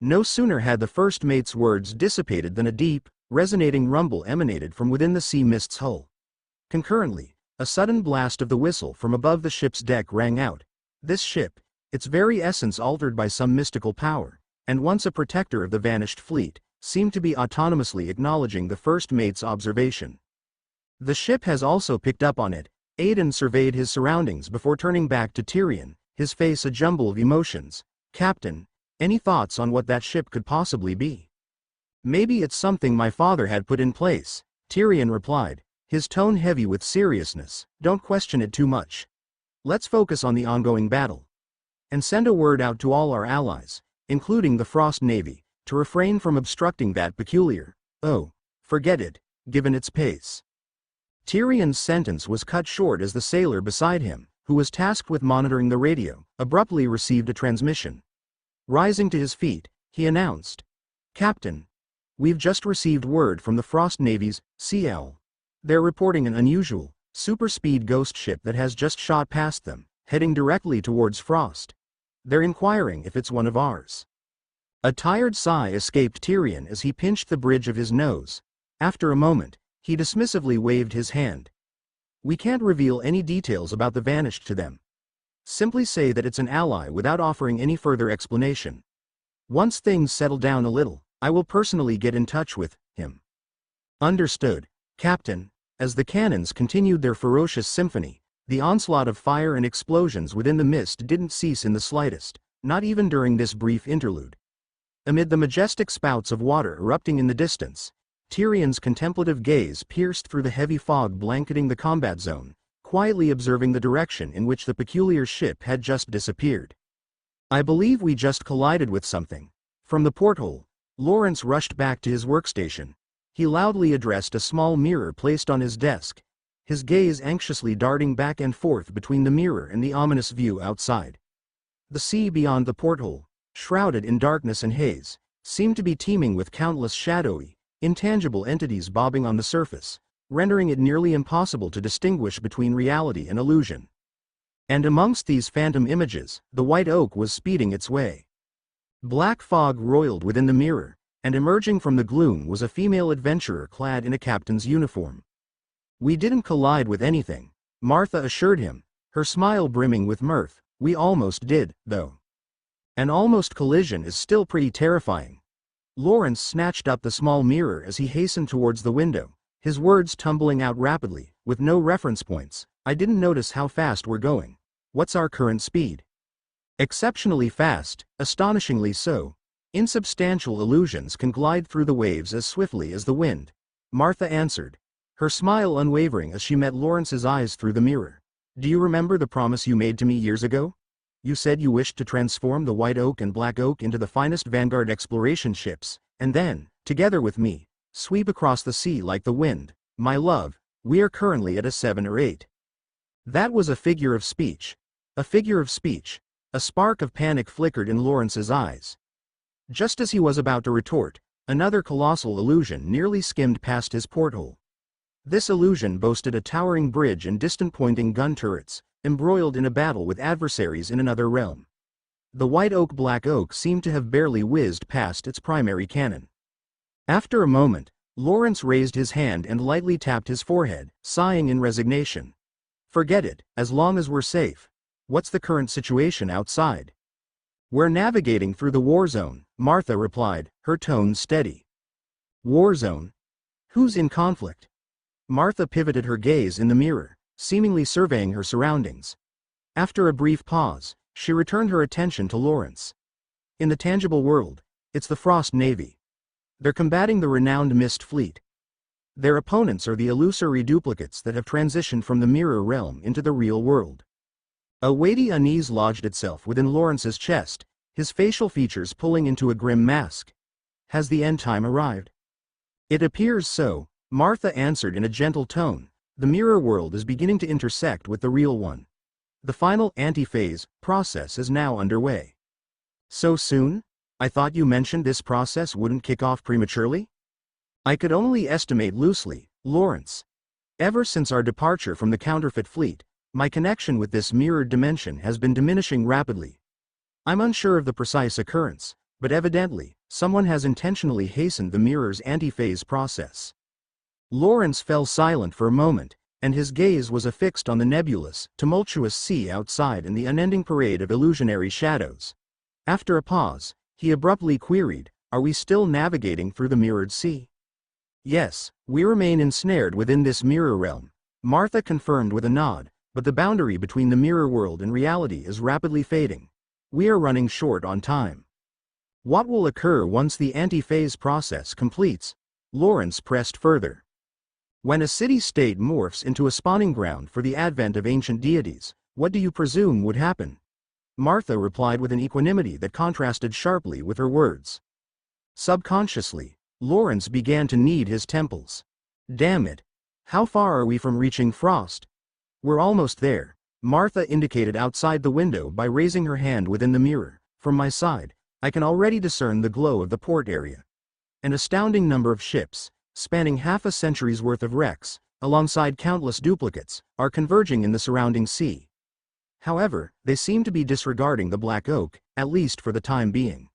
No sooner had the first mate's words dissipated than a deep, resonating rumble emanated from within the sea mist's hull. Concurrently, a sudden blast of the whistle from above the ship's deck rang out. This ship, its very essence altered by some mystical power, and once a protector of the vanished fleet, seemed to be autonomously acknowledging the first mate's observation. The ship has also picked up on it. Aiden surveyed his surroundings before turning back to Tyrion, his face a jumble of emotions. Captain, any thoughts on what that ship could possibly be? Maybe it's something my father had put in place, Tyrion replied, his tone heavy with seriousness. Don't question it too much. Let's focus on the ongoing battle. And send a word out to all our allies, including the Frost Navy, to refrain from obstructing that peculiar, forget it, given its pace. Tyrion's sentence was cut short as the sailor beside him, who was tasked with monitoring the radio, abruptly received a transmission. Rising to his feet, he announced, Captain, we've just received word from the Frost Navy's CL. They're reporting an unusual, super-speed ghost ship that has just shot past them, heading directly towards Frost. They're inquiring if it's one of ours. A tired sigh escaped Tyrion as he pinched the bridge of his nose. After a moment, he dismissively waved his hand. We can't reveal any details about the vanished to them. Simply say that it's an ally without offering any further explanation. Once things settle down a little, I will personally get in touch with him. Understood, Captain. As the cannons continued their ferocious symphony, the onslaught of fire and explosions within the mist didn't cease in the slightest, not even during this brief interlude. Amid the majestic spouts of water erupting in the distance, Tyrion's contemplative gaze pierced through the heavy fog blanketing the combat zone, quietly observing the direction in which the peculiar ship had just disappeared. I believe we just collided with something. From the porthole, Lawrence rushed back to his workstation. He loudly addressed a small mirror placed on his desk, his gaze anxiously darting back and forth between the mirror and the ominous view outside. The sea beyond the porthole, shrouded in darkness and haze, seemed to be teeming with countless shadowy, intangible entities bobbing on the surface, rendering it nearly impossible to distinguish between reality and illusion. And amongst these phantom images, the White Oak was speeding its way. Black fog roiled within the mirror, and emerging from the gloom was a female adventurer clad in a captain's uniform. We didn't collide with anything, Martha assured him, her smile brimming with mirth. We almost did, though. An almost collision is still pretty terrifying. Lawrence snatched up the small mirror as he hastened towards the window, his words tumbling out rapidly, with no reference points. I didn't notice how fast we're going. What's our current speed? Exceptionally fast, astonishingly so. Insubstantial illusions can glide through the waves as swiftly as the wind. Martha answered, her smile unwavering as she met Lawrence's eyes through the mirror. Do you remember the promise you made to me years ago? You said you wished to transform the White Oak and Black Oak into the finest vanguard exploration ships, and then, together with me, sweep across the sea like the wind. My love, we are currently at a 7 or 8. That was a figure of speech. A figure of speech. A spark of panic flickered in Lawrence's eyes. Just as he was about to retort, another colossal illusion nearly skimmed past his porthole. This illusion boasted a towering bridge and distant-pointing gun turrets, embroiled in a battle with adversaries in another realm. The White Oak Black Oak seemed to have barely whizzed past its primary cannon. After a moment, Lawrence raised his hand and lightly tapped his forehead, sighing in resignation. Forget it, as long as we're safe. What's the current situation outside? We're navigating through the war zone, Martha replied, her tone steady. War zone? Who's in conflict? Martha pivoted her gaze in the mirror, seemingly surveying her surroundings. After a brief pause, she returned her attention to Lawrence. In the tangible world, it's the Frost Navy. They're combating the renowned Mist Fleet. Their opponents are the illusory duplicates that have transitioned from the mirror realm into the real world. A weighty unease lodged itself within Lawrence's chest, his facial features pulling into a grim mask. Has the end time arrived? It appears so, Martha answered in a gentle tone. The mirror world is beginning to intersect with the real one. The final antiphase process is now underway. So soon? I thought you mentioned this process wouldn't kick off prematurely? I could only estimate loosely, Lawrence. Ever since our departure from the counterfeit fleet, my connection with this mirrored dimension has been diminishing rapidly. I'm unsure of the precise occurrence, but evidently, someone has intentionally hastened the mirror's antiphase process. Lawrence fell silent for a moment, and his gaze was affixed on the nebulous, tumultuous sea outside and the unending parade of illusionary shadows. After a pause, he abruptly queried, are we still navigating through the mirrored sea? Yes, we remain ensnared within this mirror realm, Martha confirmed with a nod, but the boundary between the mirror world and reality is rapidly fading. We are running short on time. What will occur once the antiphase process completes? Lawrence pressed further. When a city-state morphs into a spawning ground for the advent of ancient deities, what do you presume would happen? Martha replied with an equanimity that contrasted sharply with her words. Subconsciously, Lawrence began to knead his temples. Damn it! How far are we from reaching Frost? We're almost there, Martha indicated outside the window by raising her hand within the mirror. From my side, I can already discern the glow of the port area. An astounding number of ships, spanning half a century's worth of wrecks, alongside countless duplicates, are converging in the surrounding sea. However, they seem to be disregarding the Black Oak, at least for the time being.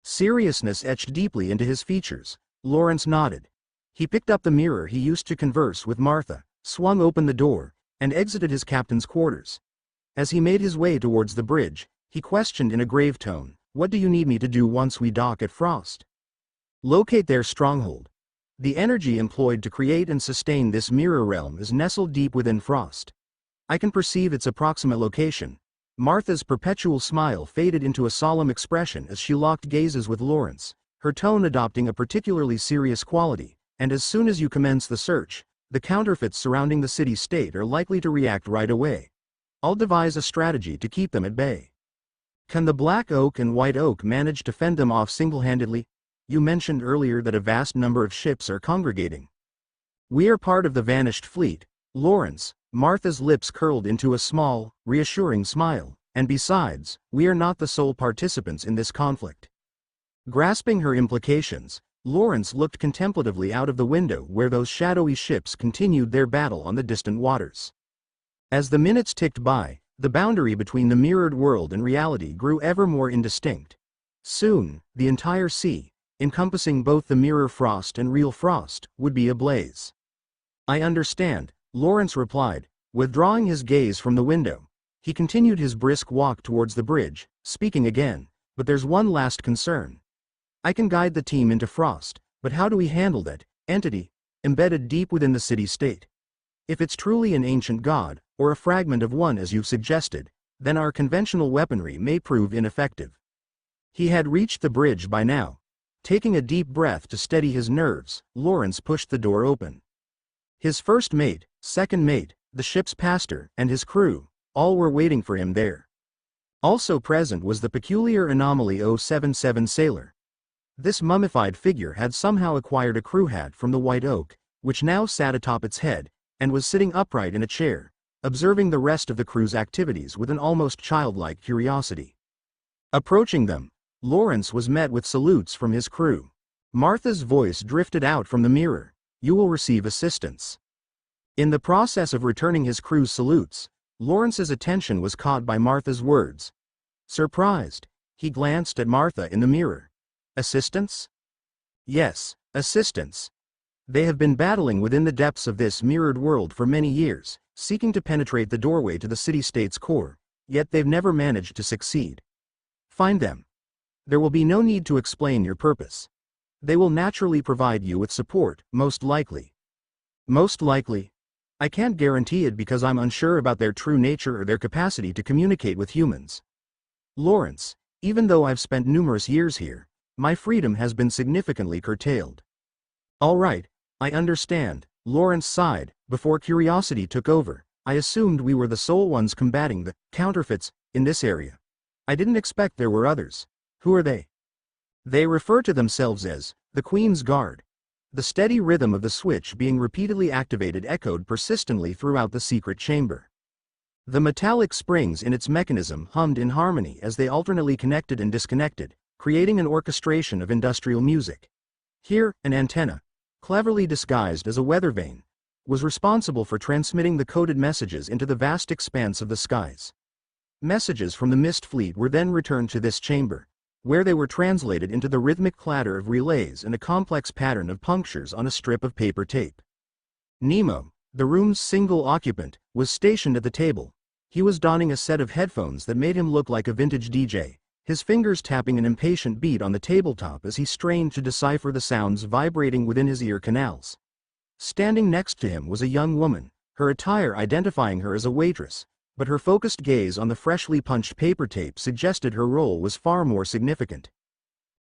Seriousness etched deeply into his features. Lawrence nodded. He picked up the mirror he used to converse with Martha, swung open the door, and exited his captain's quarters. As he made his way towards the bridge, he questioned in a grave tone, what do you need me to do once we dock at Frost? Locate their stronghold. The energy employed to create and sustain this mirror realm is nestled deep within Frost. I can perceive its approximate location. Martha's perpetual smile faded into a solemn expression as she locked gazes with Lawrence, her tone adopting a particularly serious quality, and as soon as you commence the search, the counterfeits surrounding the city-state are likely to react right away. I'll devise a strategy to keep them at bay. Can the Black Oak and White Oak manage to fend them off single-handedly? You mentioned earlier that a vast number of ships are congregating. We are part of the vanished fleet, Lawrence. Martha's lips curled into a small, reassuring smile, and besides, we are not the sole participants in this conflict. Grasping her implications, Lawrence looked contemplatively out of the window where those shadowy ships continued their battle on the distant waters. As the minutes ticked by, the boundary between the mirrored world and reality grew ever more indistinct. Soon, the entire sea, encompassing both the mirror Frost and real Frost, would be ablaze. I understand, Lawrence replied, withdrawing his gaze from the window. He continued his brisk walk towards the bridge, speaking again, but there's one last concern. I can guide the team into Frost, but how do we handle that entity, embedded deep within the city-state? If it's truly an ancient god, or a fragment of one as you've suggested, then our conventional weaponry may prove ineffective. He had reached the bridge by now. Taking a deep breath to steady his nerves, Lawrence pushed the door open. His first mate, second mate, the ship's pastor, and his crew, all were waiting for him there. Also present was the peculiar anomaly 077 sailor. This mummified figure had somehow acquired a crew hat from the white oak, which now sat atop its head, and was sitting upright in a chair, observing the rest of the crew's activities with an almost childlike curiosity. Approaching them, Lawrence was met with salutes from his crew. Martha's voice drifted out from the mirror. "You will receive assistance." In the process of returning his crew's salutes, Lawrence's attention was caught by Martha's words. Surprised, he glanced at Martha in the mirror. "Assistance?" "Yes, assistance. They have been battling within the depths of this mirrored world for many years, seeking to penetrate the doorway to the city-state's core, yet they've never managed to succeed. Find them. There will be no need to explain your purpose. They will naturally provide you with support, most likely." "Most likely? I can't guarantee it because I'm unsure about their true nature or their capacity to communicate with humans. Lawrence, even though I've spent numerous years here, my freedom has been significantly curtailed." "All right, I understand," Lawrence sighed. "Before curiosity took over, I assumed we were the sole ones combating the counterfeits in this area. I didn't expect there were others. Who are they?" "They refer to themselves as the Queen's Guard." The steady rhythm of the switch being repeatedly activated echoed persistently throughout the secret chamber. The metallic springs in its mechanism hummed in harmony as they alternately connected and disconnected, creating an orchestration of industrial music. Here, an antenna, cleverly disguised as a weather vane, was responsible for transmitting the coded messages into the vast expanse of the skies. Messages from the mist fleet were then returned to this chamber, where they were translated into the rhythmic clatter of relays and a complex pattern of punctures on a strip of paper tape. Nemo, the room's single occupant, was stationed at the table. He was donning a set of headphones that made him look like a vintage DJ, his fingers tapping an impatient beat on the tabletop as he strained to decipher the sounds vibrating within his ear canals. Standing next to him was a young woman, her attire identifying her as a waitress, but her focused gaze on the freshly punched paper tape suggested her role was far more significant.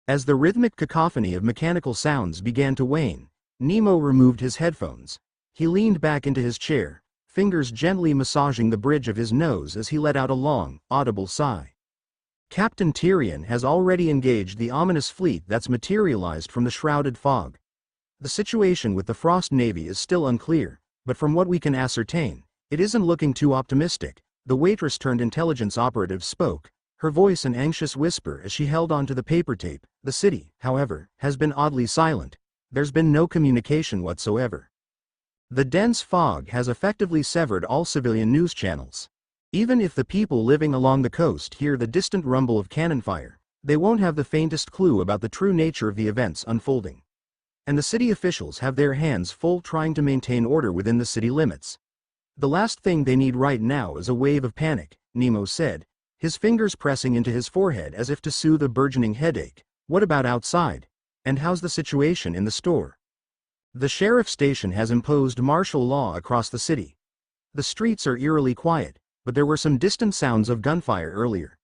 As the rhythmic cacophony of mechanical sounds began to wane, Nemo removed his headphones. He leaned back into his chair, fingers gently massaging the bridge of his nose as he let out a long, audible sigh. "Captain Tyrion has already engaged the ominous fleet that's materialized from the shrouded fog. The situation with the Frost Navy is still unclear, but from what we can ascertain, it isn't looking too optimistic." The waitress-turned-intelligence operative spoke, her voice an anxious whisper as she held onto the paper tape. "The city, however, has been oddly silent. There's been no communication whatsoever. The dense fog has effectively severed all civilian news channels. Even if the people living along the coast hear the distant rumble of cannon fire, they won't have the faintest clue about the true nature of the events unfolding. And the city officials have their hands full trying to maintain order within the city limits. The last thing they need right now is a wave of panic," Nemo said, his fingers pressing into his forehead as if to soothe a burgeoning headache. "What about outside? And how's the situation in the store?" "The sheriff station has imposed martial law across the city. The streets are eerily quiet, but there were some distant sounds of gunfire earlier.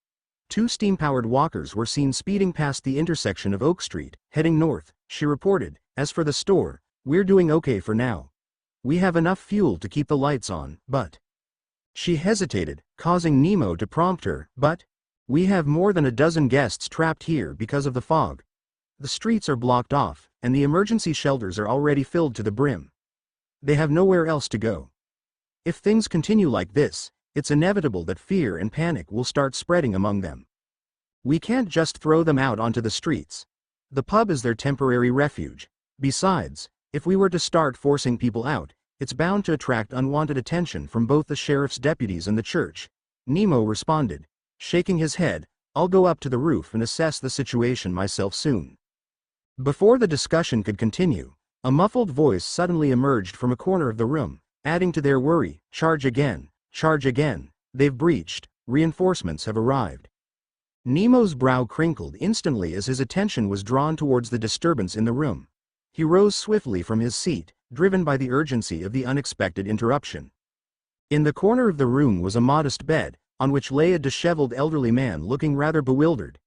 2 steam-powered walkers were seen speeding past the intersection of Oak Street, heading north," she reported. "As for the store, we're doing okay for now. We have enough fuel to keep the lights on, but..." She hesitated, causing Nemo to prompt her. "But? We have more than a dozen guests trapped here because of the fog. The streets are blocked off, and the emergency shelters are already filled to the brim. They have nowhere else to go. If things continue like this, it's inevitable that fear and panic will start spreading among them. We can't just throw them out onto the streets. The pub is their temporary refuge. Besides, if we were to start forcing people out, it's bound to attract unwanted attention from both the sheriff's deputies and the church." Nemo responded, shaking his head. "I'll go up to the roof and assess the situation myself soon." Before the discussion could continue, a muffled voice suddenly emerged from a corner of the room, adding to their worry. Charge again, they've breached, reinforcements have arrived." Nemo's brow crinkled instantly as his attention was drawn towards the disturbance in the room. He rose swiftly from his seat, driven by the urgency of the unexpected interruption. In the corner of the room was a modest bed, on which lay a disheveled elderly man looking rather bewildered.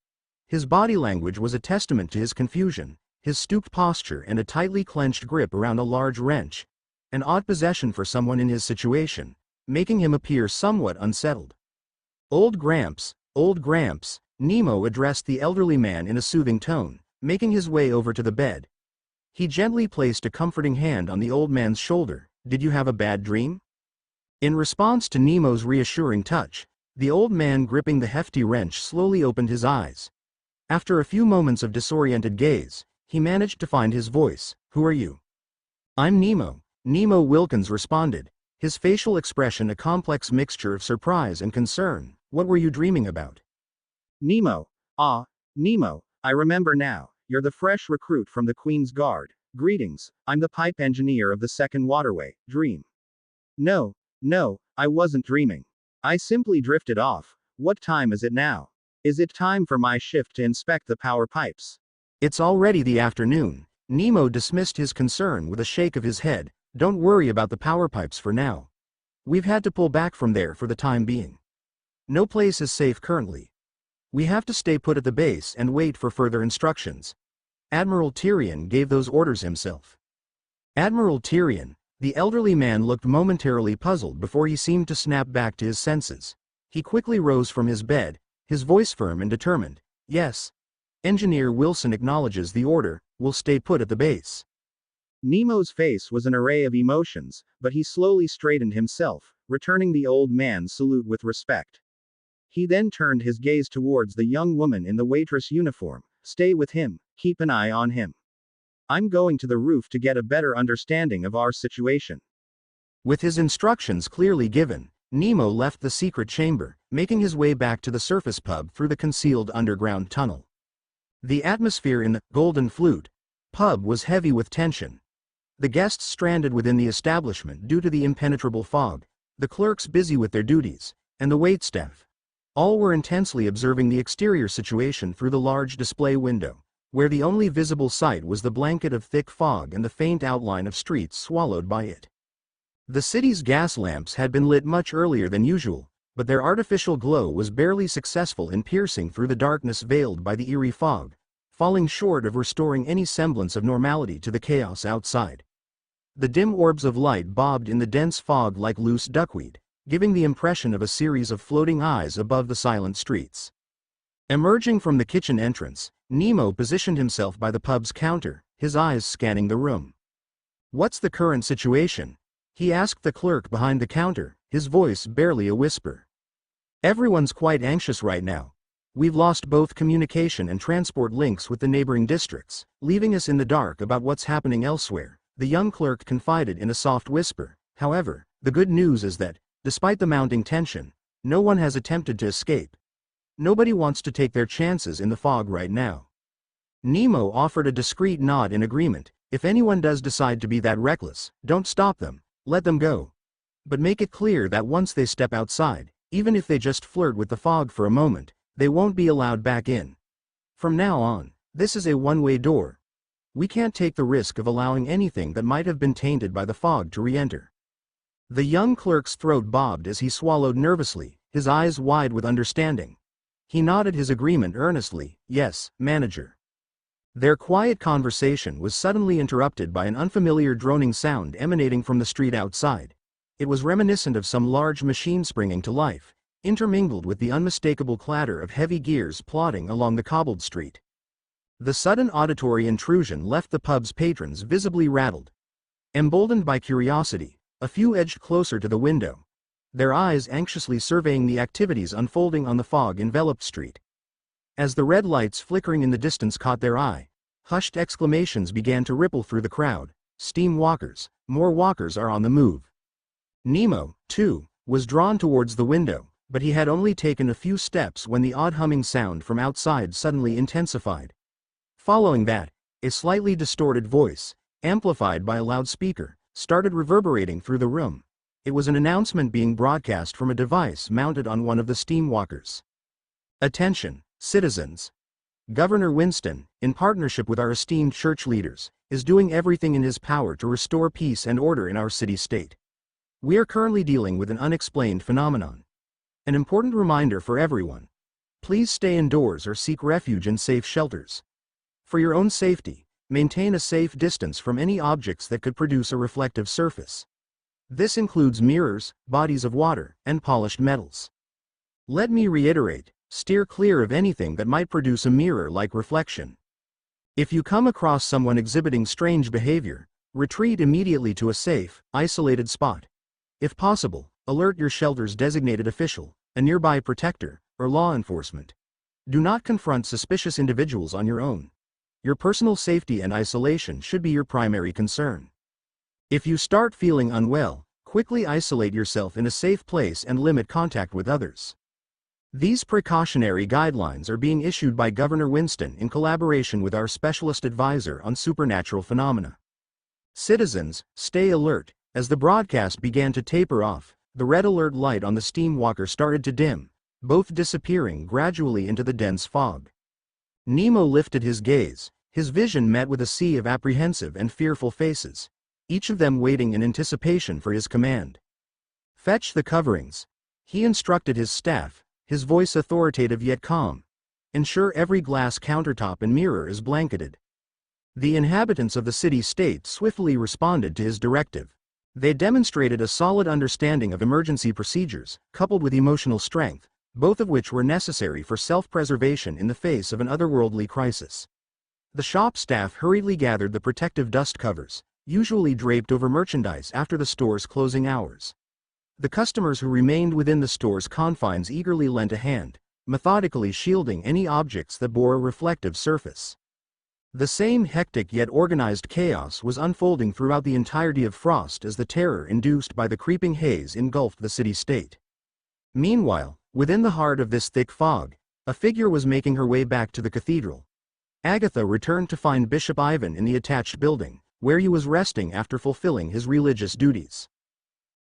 His body language was a testament to his confusion, his stooped posture and a tightly clenched grip around a large wrench, an odd possession for someone in his situation, making him appear somewhat unsettled. Old Gramps, Nemo addressed the elderly man in a soothing tone, making his way over to the bed. He gently placed a comforting hand on the old man's shoulder. Did you have a bad dream? In response to Nemo's reassuring touch, the old man gripping the hefty wrench slowly opened his eyes. After a few moments of disoriented gaze, he managed to find his voice. Who are you? I'm Nemo, Nemo Wilkins responded, his facial expression a complex mixture of surprise and concern. What were you dreaming about?
Nemo. Ah, Nemo, I remember now. You're the fresh recruit from the Queen's Guard. Greetings, I'm the pipe engineer of the Second Waterway. Dream. No, I wasn't dreaming. I simply drifted off. What time is it now? Is it time for my shift to inspect the power pipes?
It's already the afternoon. Nemo dismissed his concern with a shake of his head. Don't worry about the power pipes for now. We've had to pull back from there for the time being. No place is safe currently. We have to stay put at the base and wait for further instructions. Admiral Tyrion gave those orders himself. Admiral Tyrion, the elderly man looked momentarily puzzled before he seemed to snap back to his senses. He quickly rose from his bed, his voice firm and determined. Yes. Engineer Wilson acknowledges the order, we'll stay put at the base.
Nemo's face was an array of emotions, but he slowly straightened himself, returning the old man's salute with respect. He then turned his gaze towards the young woman in the waitress uniform. Stay with him, keep an eye on him. I'm going to the roof to get a better understanding of our situation.
With his instructions clearly given, Nemo left the secret chamber, making his way back to the surface pub through the concealed underground tunnel. The atmosphere in the Golden Flute pub was heavy with tension. The guests stranded within the establishment due to the impenetrable fog, the clerks busy with their duties, and the waitstaff. All were intensely observing the exterior situation through the large display window, where the only visible sight was the blanket of thick fog and the faint outline of streets swallowed by it. The city's gas lamps had been lit much earlier than usual, but their artificial glow was barely successful in piercing through the darkness veiled by the eerie fog, falling short of restoring any semblance of normality to the chaos outside. The dim orbs of light bobbed in the dense fog like loose duckweed, giving the impression of a series of floating eyes above the silent streets. Emerging from the kitchen entrance, Nemo positioned himself by the pub's counter, his eyes scanning the room. What's the current situation? He asked the clerk behind the counter, his voice barely a whisper. Everyone's quite anxious right now. We've lost both communication and transport links with the neighboring districts, leaving us in the dark about what's happening elsewhere, the young clerk confided in a soft whisper. However, the good news is that, despite the mounting tension, no one has attempted to escape. Nobody wants to take their chances in the fog right now. Nemo offered a discreet nod in agreement. If anyone does decide to be that reckless, don't stop them, let them go. But make it clear that once they step outside, even if they just flirt with the fog for a moment, they won't be allowed back in. From now on, this is a one-way door. We can't take the risk of allowing anything that might have been tainted by the fog to re-enter. The young clerk's throat bobbed as he swallowed nervously, his eyes wide with understanding. He nodded his agreement earnestly. Yes, manager. Their quiet conversation was suddenly interrupted by an unfamiliar droning sound emanating from the street outside. It was reminiscent of some large machine springing to life, intermingled with the unmistakable clatter of heavy gears plodding along the cobbled street. The sudden auditory intrusion left the pub's patrons visibly rattled. Emboldened by curiosity, a few edged closer to the window, their eyes anxiously surveying the activities unfolding on the fog-enveloped street. As the red lights flickering in the distance caught their eye, hushed exclamations began to ripple through the crowd. Steam walkers, more walkers are on the move. Nemo, too, was drawn towards the window, but he had only taken a few steps when the odd humming sound from outside suddenly intensified. Following that, a slightly distorted voice, amplified by a loudspeaker, started reverberating through the room. It was an announcement being broadcast from a device mounted on one of the steam walkers. Attention, citizens. Governor Winston, in partnership with our esteemed church leaders, is doing everything in his power to restore peace and order in our city-state. We are currently dealing with an unexplained phenomenon. An important reminder for everyone. Please stay indoors or seek refuge in safe shelters. For your own safety, maintain a safe distance from any objects that could produce a reflective surface. This includes mirrors, bodies of water, and polished metals. Let me reiterate, steer clear of anything that might produce a mirror-like reflection. If you come across someone exhibiting strange behavior, retreat immediately to a safe, isolated spot. If possible, alert your shelter's designated official, a nearby protector, or law enforcement. Do not confront suspicious individuals on your own. Your personal safety and isolation should be your primary concern. If you start feeling unwell, quickly isolate yourself in a safe place and limit contact with others. These precautionary guidelines are being issued by Governor Winston in collaboration with our specialist advisor on supernatural phenomena. Citizens, stay alert. As the broadcast began to taper off, the red alert light on the steamwalker started to dim, both disappearing gradually into the dense fog. Nemo lifted his gaze, his vision met with a sea of apprehensive and fearful faces, each of them waiting in anticipation for his command. Fetch the coverings. He instructed his staff, his voice authoritative yet calm. Ensure every glass countertop and mirror is blanketed. The inhabitants of the city-state swiftly responded to his directive. They demonstrated a solid understanding of emergency procedures, coupled with emotional strength, both of which were necessary for self-preservation in the face of an otherworldly crisis. The shop staff hurriedly gathered the protective dust covers, usually draped over merchandise after the store's closing hours. The customers who remained within the store's confines eagerly lent a hand, methodically shielding any objects that bore a reflective surface. The same hectic yet organized chaos was unfolding throughout the entirety of Frost as the terror induced by the creeping haze engulfed the city-state. Meanwhile, within the heart of this thick fog, a figure was making her way back to the cathedral. Agatha returned to find Bishop Ivan in the attached building, where he was resting after fulfilling his religious duties.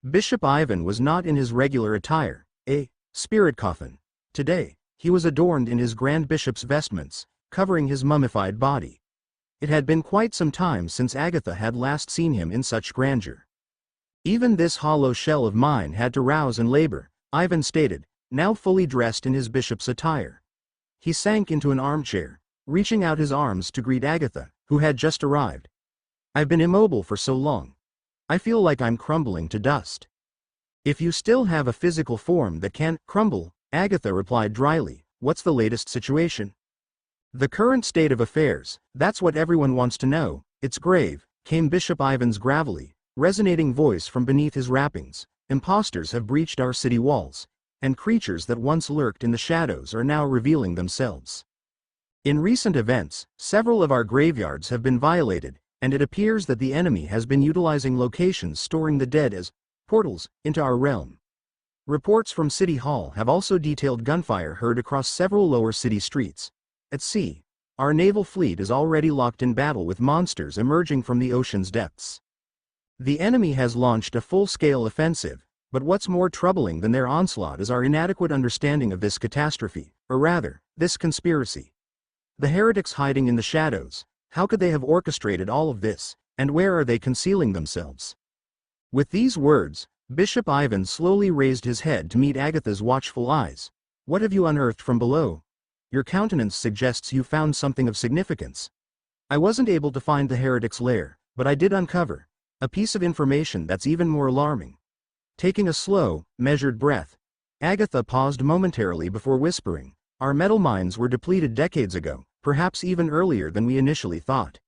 Bishop Ivan was not in his regular attire, a spirit coffin. Today, he was adorned in his grand bishop's vestments, covering his mummified body. It had been quite some time since Agatha had last seen him in such grandeur. Even this hollow shell of mine had to rouse and labor, Ivan stated, now fully dressed in his bishop's attire. He sank into an armchair, reaching out his arms to greet Agatha, who had just arrived. I've been immobile for so long. I feel like I'm crumbling to dust. If you still have a physical form that can't crumble, Agatha replied dryly, what's the latest situation? The current state of affairs, that's what everyone wants to know, it's grave, came Bishop Ivan's gravelly, resonating voice from beneath his wrappings. Imposters have breached our city walls, and creatures that once lurked in the shadows are now revealing themselves. In recent events, several of our graveyards have been violated, and it appears that the enemy has been utilizing locations storing the dead as portals into our realm. Reports from City Hall have also detailed gunfire heard across several lower city streets. At sea, our naval fleet is already locked in battle with monsters emerging from the ocean's depths. The enemy has launched a full-scale offensive, but what's more troubling than their onslaught is our inadequate understanding of this catastrophe, or rather, this conspiracy. The heretics hiding in the shadows, how could they have orchestrated all of this, and where are they concealing themselves? With these words, Bishop Ivan slowly raised his head to meet Agatha's watchful eyes. What have you unearthed from below? Your countenance suggests you found something of significance. I wasn't able to find the heretic's lair, but I did uncover a piece of information that's even more alarming. Taking a slow, measured breath, Agatha paused momentarily before whispering, our metal mines were depleted decades ago, perhaps even earlier than we initially thought.